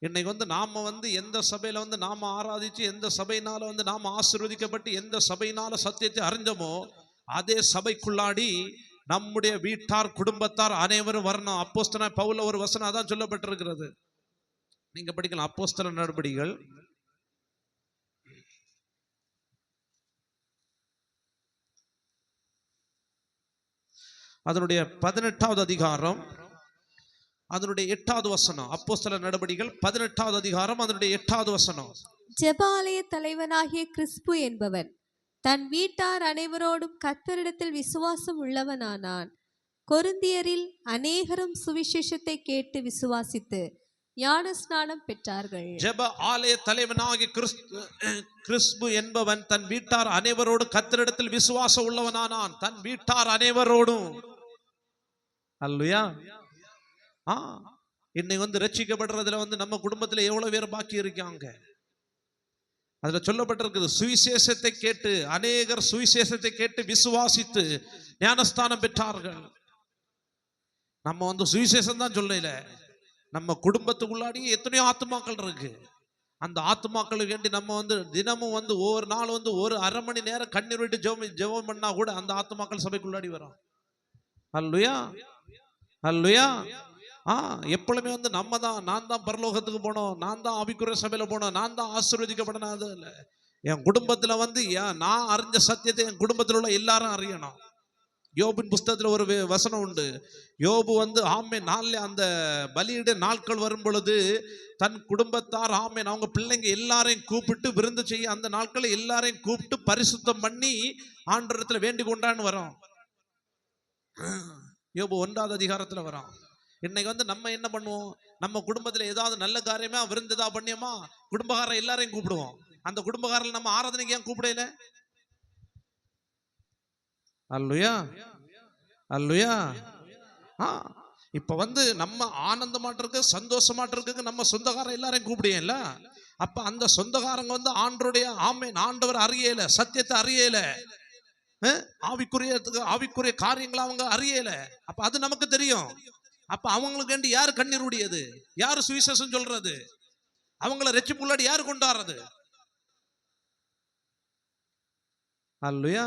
இன்னைக்கு நாம எந்த சபையில நாம ஆராதிச்சு, எந்த சபையினால நாம ஆசீர்வதிக்கப்பட்டு, எந்த சபையினால சத்தியத்தை அறிஞ்சோமோ அதே சபைக்குள்ளாடி நம்முடைய வீட்டார் குடும்பத்தார் அனைவரும் வரணும். அப்போஸ்தலனாகிய பவுல் ஒரு வசனம் அதான் சொல்லப்பட்டிருக்கிறது. நீங்க படிக்கலாம், அப்போஸ்தல நடபடிகள் அதனுடைய 18வது அதிகாரம் அதனுடைய 8வது வசனம். அப்போஸ்தல நடபடிகள் 18வது அதிகாரம் அதனுடைய 8வது வசனம்.
ஜெபாலய தலைவனாகிய கிறிஸ்பு என்பவன் தன் வீட்டார் அனைவரோடும் கர்த்தரிடத்தில் விசுவாசம் உள்ளவனானான். கொரிந்தியரில் அநேகரும் சுவிசேஷத்தை கேட்டு விசுவாசித்து ஞானஸ்நானம் பெற்றார்கள்.
ஜெப ஆலய தலைவனாகிய கிறிஸ்பு என்பவன் தன் வீட்டார் அனைவரோடு கர்த்தரிடத்தில் விசுவாசம் உள்ளவனானான். தன் வீட்டார் அனைவரோடும். அல்லேலூயா. இன்னைக்கு ரட்சிக்கப்படுறதுல நம்ம குடும்பத்துல எவ்வளவு பேர் பாக்கி இருக்காங்க. அதுல சொல்லப்பட்டிருக்குது, சுவிசேஷத்தை கேட்டு அநேகர் சுவிசேஷத்தை கேட்டு விசுவாசித்து ஞானஸ்தானம் பெற்றார்கள். நம்ம சுவிசேஷம் தான் சொல்லல, நம்ம குடும்பத்துக்குள்ளாடி எத்தனையோ ஆத்துமாக்கள் இருக்கு. அந்த ஆத்துமாக்களுக்கு வேண்டி நம்ம தினமும் ஒவ்வொரு நாள் ஒரு அரை மணி நேரம் கண்ணீர் விட்டு ஜெபம் பண்ணா கூட அந்த ஆத்துமாக்கள் சபைக்குள்ளாடி வரும். அல்லேலூயா, அல்லேலூயா. எப்பொழுதுமே நான் தான் பரலோகத்துக்கு போனோம், நான் தான் ஆவிக்குரிய சபையில போனோம், நான் தான் ஆசீர்வதிக்கப்படணும். அது இல்லை. என் குடும்பத்துல நான் அறிஞ்ச சத்தியத்தை என் குடும்பத்தில் உள்ள எல்லாரும் அறியணும். யோபின் புஸ்தகத்துல ஒரு வசனம் உண்டு. யோபு நாள்ல அந்த பலியிட நாட்கள் வரும் பொழுது தன் குடும்பத்தார் அவங்க பிள்ளைங்க எல்லாரையும் கூப்பிட்டு விருந்து செய்ய, அந்த நாட்களை எல்லாரையும் கூப்பிட்டு பரிசுத்தம் பண்ணி ஆண்டவரிடத்துல வேண்டி கொண்டான்னு வரோம். யோபு 1வது அதிகாரத்துல வரோம். இன்னைக்கு நம்ம என்ன பண்ணுவோம், நம்ம குடும்பத்துல ஏதாவது நல்ல காரியமா விருந்ததா பண்ணியோமா குடும்பக்காரர் எல்லாரையும் கூப்பிடுவோம். அந்த குடும்பக்காரர்கள் நம்ம ஆராதனைக்கு ஏன் கூப்பிடல? அல்லேலூயா, அல்லேலூயா. இப்ப நம்ம ஆனந்தமாட்டு இருக்கு, சந்தோஷமாட்டு இருக்கு, நம்ம சொந்தக்காரர் எல்லாரையும் கூப்பிடுல. அப்ப அந்த சொந்தக்காரங்க ஆண்டவருடைய ஆண்டவர் அறியல, சத்தியத்தை அறியல, ஆவிக்குரிய காரியங்களை அவங்க அறியல. அப்ப அது நமக்கு தெரியும். அப்ப அவங்களுக்கு வேண்டி யாரு கண்ணீர் உடையது, யாரு சுவிசேஷம் சொல்றது, அவங்கள ரட்சிப்புள்ளாடி யாரு கொண்டாடுறது? அல்லேலூயா.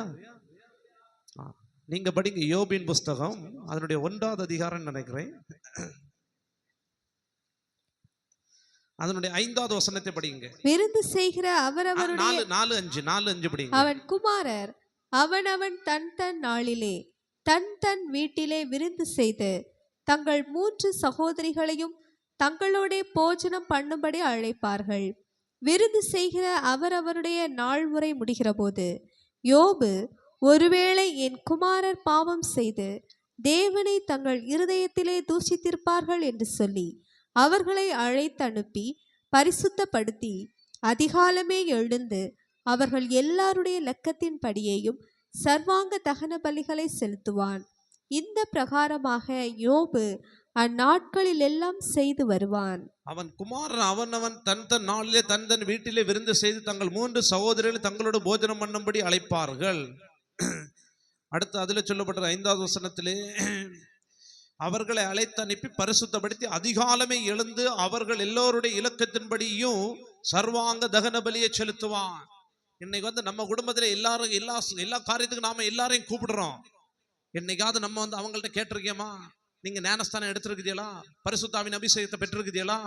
நீங்க படிங்க யோபின் புஸ்தகம் அதனுடைய 1வது அதிகாரம் நினைக்கிறேன், அதனுடைய 5வது வசனத்தை படிங்க.
விருந்து செய்கிற அவரவருடைய
4:5 படிங்க.
அவன் குமாரர் அவனவன் தன் தன் நாளிலே தன் தன் வீட்டிலே விருந்து செய்து தங்கள் 3 சகோதரிகளையும் தங்களோட போஜனம் பண்ணும்படி அழைப்பார்கள். விருந்து செய்கிற அவரவருடைய நாள் முறை முடிகிற போது யோபு, ஒருவேளை என் குமாரர் பாவம் செய்து தேவனை தங்கள் இருதயத்திலே தூஷித்திருப்பார்கள் என்று சொல்லி அவர்களை அழைத்து அனுப்பி பரிசுத்தப்படுத்தி அதிகாலமே எழுந்து அவர்கள் எல்லாருடைய லக்கத்தின் படியேயும் சர்வாங்க தகன பலிகளை செலுத்துவான். இந்த பிரகாரமாக யோபு அந்நாட்களில் எல்லாம் செய்து வருவான்.
அவன் குமாரன் அவனவன் தன் தன் நாளிலே தன் தன் வீட்டிலே விருந்து செய்து தங்கள் 3 சகோதரர்கள் தங்களோட போஜனம் பண்ணும்படி அழைப்பார்கள். அடுத்து அதுல சொல்லப்பட்ட 5வது வசனத்திலே, அவர்களை அழைத்து அனுப்பி பரிசுத்தப்படுத்தி அதிகாலமே எழுந்து அவர்கள் எல்லோருடைய இலக்கத்தின்படியும் சர்வாங்க தகன பலியை செலுத்துவான். இன்னைக்கு நம்ம குடும்பத்துல எல்லாரும் எல்லா காரியத்துக்கும் நாம எல்லாரையும் கூப்பிடுறோம். என்னைக்காவது நம்ம அவங்கள்ட்ட கேட்டிருக்கேமா, நீங்க ஞானஸ்தானம் எடுத்திருக்குதீங்களா, பரிசுத்தாவின் அபிஷேகத்தை பெற்றிருக்குதீங்களா,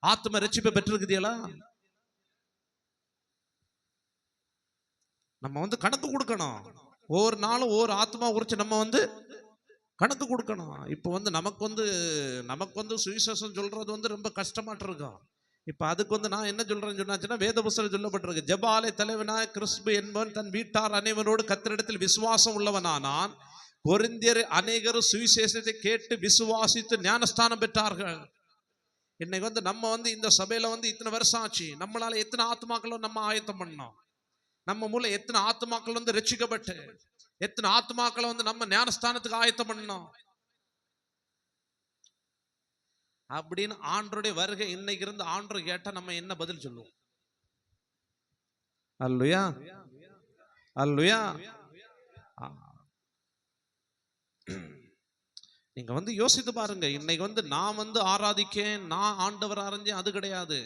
ஆத்ம ரட்சிப்பை பெற்றிருக்குதீங்களா? நம்ம கணக்கு கொடுக்கணும். ஒவ்வொரு நாளும் ஒவ்வொரு ஆத்மா குறிச்சு நம்ம கணக்கு கொடுக்கணும். இப்போ நமக்கு சுவிசேஷம் சொல்றது ரொம்ப கஷ்டமாட்டு இருக்கும். இப்ப அதுக்கு நான் என்ன சொல்றேன்னு சொன்னாச்சுன்னா, வேத புஸ்தகம் சொல்லப்பட்டிருக்கு, ஜெபாலய தலைவனாய் கிறிஸ்பு என்பவன் தன் வீட்டார் அனைவரோடு கர்த்தரிடத்தில் விசுவாசம் உள்ளவனானான். கொரிந்தியர் அநேகரும் சுவிசேஷத்தை கேட்டு விசுவாசித்து ஞானஸ்தானம் பெற்றார்கள். இன்னைக்கு நம்ம இந்த சபையில இத்தனை வருஷம் ஆச்சு. நம்மளால எத்தனை ஆத்மாக்களும் நம்ம ஆயத்தம் பண்ணோம். நம்ம மூலம் எத்தனை ஆத்மாக்கள் ரட்சிக்கப்பட்டு, எத்தனை ஆத்மாக்களை நம்ம ஞானஸ்தானத்துக்கு ஆயத்தம் பண்ணோம். அப்படின்னு ஆண்டருடைய வருகை இன்னைக்கு இருந்து ஆண்டர் கேட்டா நம்ம என்ன பதில் சொல்லுவோம்? அல்லேலூயா, அல்லேலூயா. நீங்க யோசித்து பாருங்க. இன்னைக்கு நான் ஆராதிக்கேன், நான் ஆண்டவர் அறிஞ்சேன், அது கிடையாது.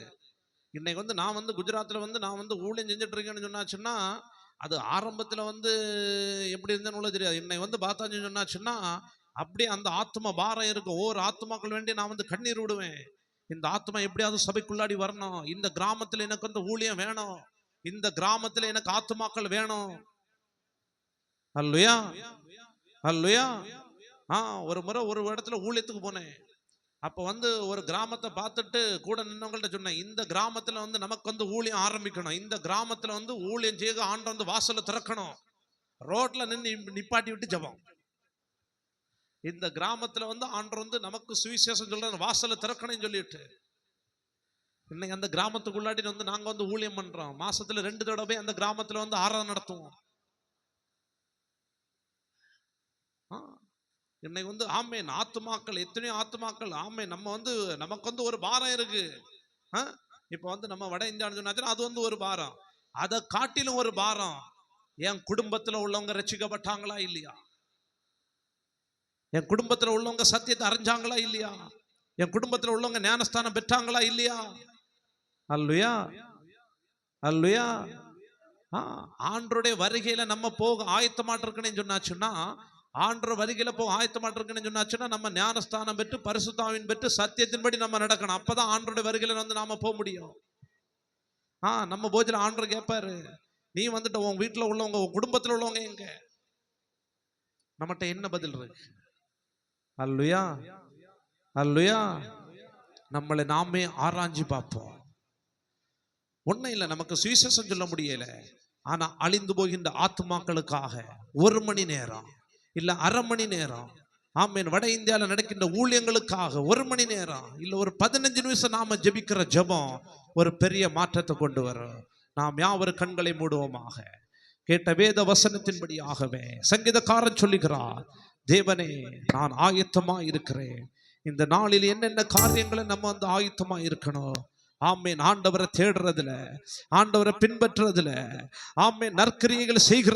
இன்னைக்கு நான் குஜராத்ல நான் ஊழியம் செஞ்சுட்டு இருக்கேன்னு சொன்னாச்சுன்னா, அது ஆரம்பத்துல எப்படி இருந்தேன்னு தெரியாது. இன்னைக்கு பார்த்தாச்சுன்னு சொன்னாச்சுன்னா, அப்படியே அந்த ஆத்மா பாரம் இருக்கும். ஒவ்வொரு ஆத்மாக்கள் வேண்டி நான் கண்ணீர் விடுவேன். இந்த ஆத்மா எப்படியாவது சபைக்குள்ளாடி வரணும், இந்த கிராமத்துல எனக்கு ஊழியம் வேணும், இந்த கிராமத்துல எனக்கு ஆத்மாக்கள் வேணும். அல்லேலூயா, அல்லேலூயா. ஒரு முறை ஒரு இடத்துல ஊழியத்துக்கு போனேன். அப்ப ஒரு கிராமத்தை பார்த்துட்டு கூட நின்னவங்கள்ட்ட சொன்னேன், இந்த கிராமத்துல நமக்கு ஊழியம் ஆரம்பிக்கணும், இந்த கிராமத்துல ஊழியம் செய்ய ஆண்டு வாசலை திறக்கணும், ரோட்ல நின்று நிப்பாட்டி விட்டு ஜெபம். இந்த கிராமத்துல ஆண்டு நமக்கு சுவிசேஷம் சொல்ற வாசலை திறக்கணும்னு சொல்லிட்டு இன்னைக்கு அந்த கிராமத்துக்குள்ளாடி நாங்க ஊழியம் பண்றோம். மாசத்துல 2 தடவை அந்த கிராமத்துல ஆராதனை நடத்துவோம். இன்னைக்கு ஆமேன் ஆத்துமாக்கள், எத்தனையோ ஆத்துமாக்கள். ஆமேன் நம்ம நமக்கு ஒரு பாரம் இருக்கு. இப்ப நம்ம வட இந்தியான்னு சொன்னாச்சுன்னா அது ஒரு பாரம். அதை காட்டிலும் ஒரு பாரம், என் குடும்பத்துல உள்ளவங்க ரட்சிக்கப்பட்டாங்களா இல்லையா, என் குடும்பத்துல உள்ளவங்க சத்தியத்தை அறிஞ்சாங்களா இல்லையா, என் குடும்பத்துல உள்ளவங்க ஞானஸ்தானம் பெற்றாங்களா இல்லையா. அல்லேலூயா, அல்லேலூயா. ஆண்டருடைய வருகையில நம்ம போக ஆயத்தமாட்டு இருக்குன்னு சொன்னாச்சுன்னா, ஆண்டவர் வருகையில போக ஆயத்தமாட்டு இருக்குன்னு சொன்னாச்சுன்னா, நம்ம ஞானஸ்தானம் பெற்று பரிசுத்தாவின் பெற்று சத்தியத்தின்படி நம்ம நடக்கணும். அப்பதான் ஆண்டருடைய வருகையில நாம போக முடியும். நம்ம போஜல ஆண்டவர் கேட்பாரு, நீ உன் வீட்டுல உள்ளவங்க, உன் குடும்பத்துல உள்ளவங்க எங்க? நம்மகிட்ட என்ன பதில் இருக்கு? அல்லேலூயா, அல்லேலூயா. நம்மளை நாமே ஆராய்ஞ்சு பார்ப்போம். ஒன்னும் இல்லை, நமக்கு சுவிசேஷம் சொல்ல முடியல, ஆனா அழிந்து போகின்ற ஆத்துமாக்களுக்காக 1 மணி நேரம் இல்ல 1/2 மணி நேரம், ஆமேன், வட இந்தியால நடக்கின்ற ஊழியங்களுக்காக 1 மணி நேரம் இல்ல ஒரு 15 நிமிஷம் நாம ஜெபிக்கிற ஜெபம் ஒரு பெரிய மாற்றத்தை கொண்டு வரும். நாம் யாவரும் கண்களை மூடுவோமாக. கேட்ட வேத வசனத்தின்படியாகவே சங்கீதக்காரன் சொல்லுகிறார், தேவனே நான் ஆயத்தமா இருக்கிறேன். இந்த நாளில் என்னென்ன காரியங்களை நம்ம ஆயத்தமா இருக்கணும்? ஆமேன், ஆண்டவரை தேடுறதுல, ஆண்டவரை பின்பற்றுறதுல, ஆமேன், நற்கிரியைகள் செய்கிற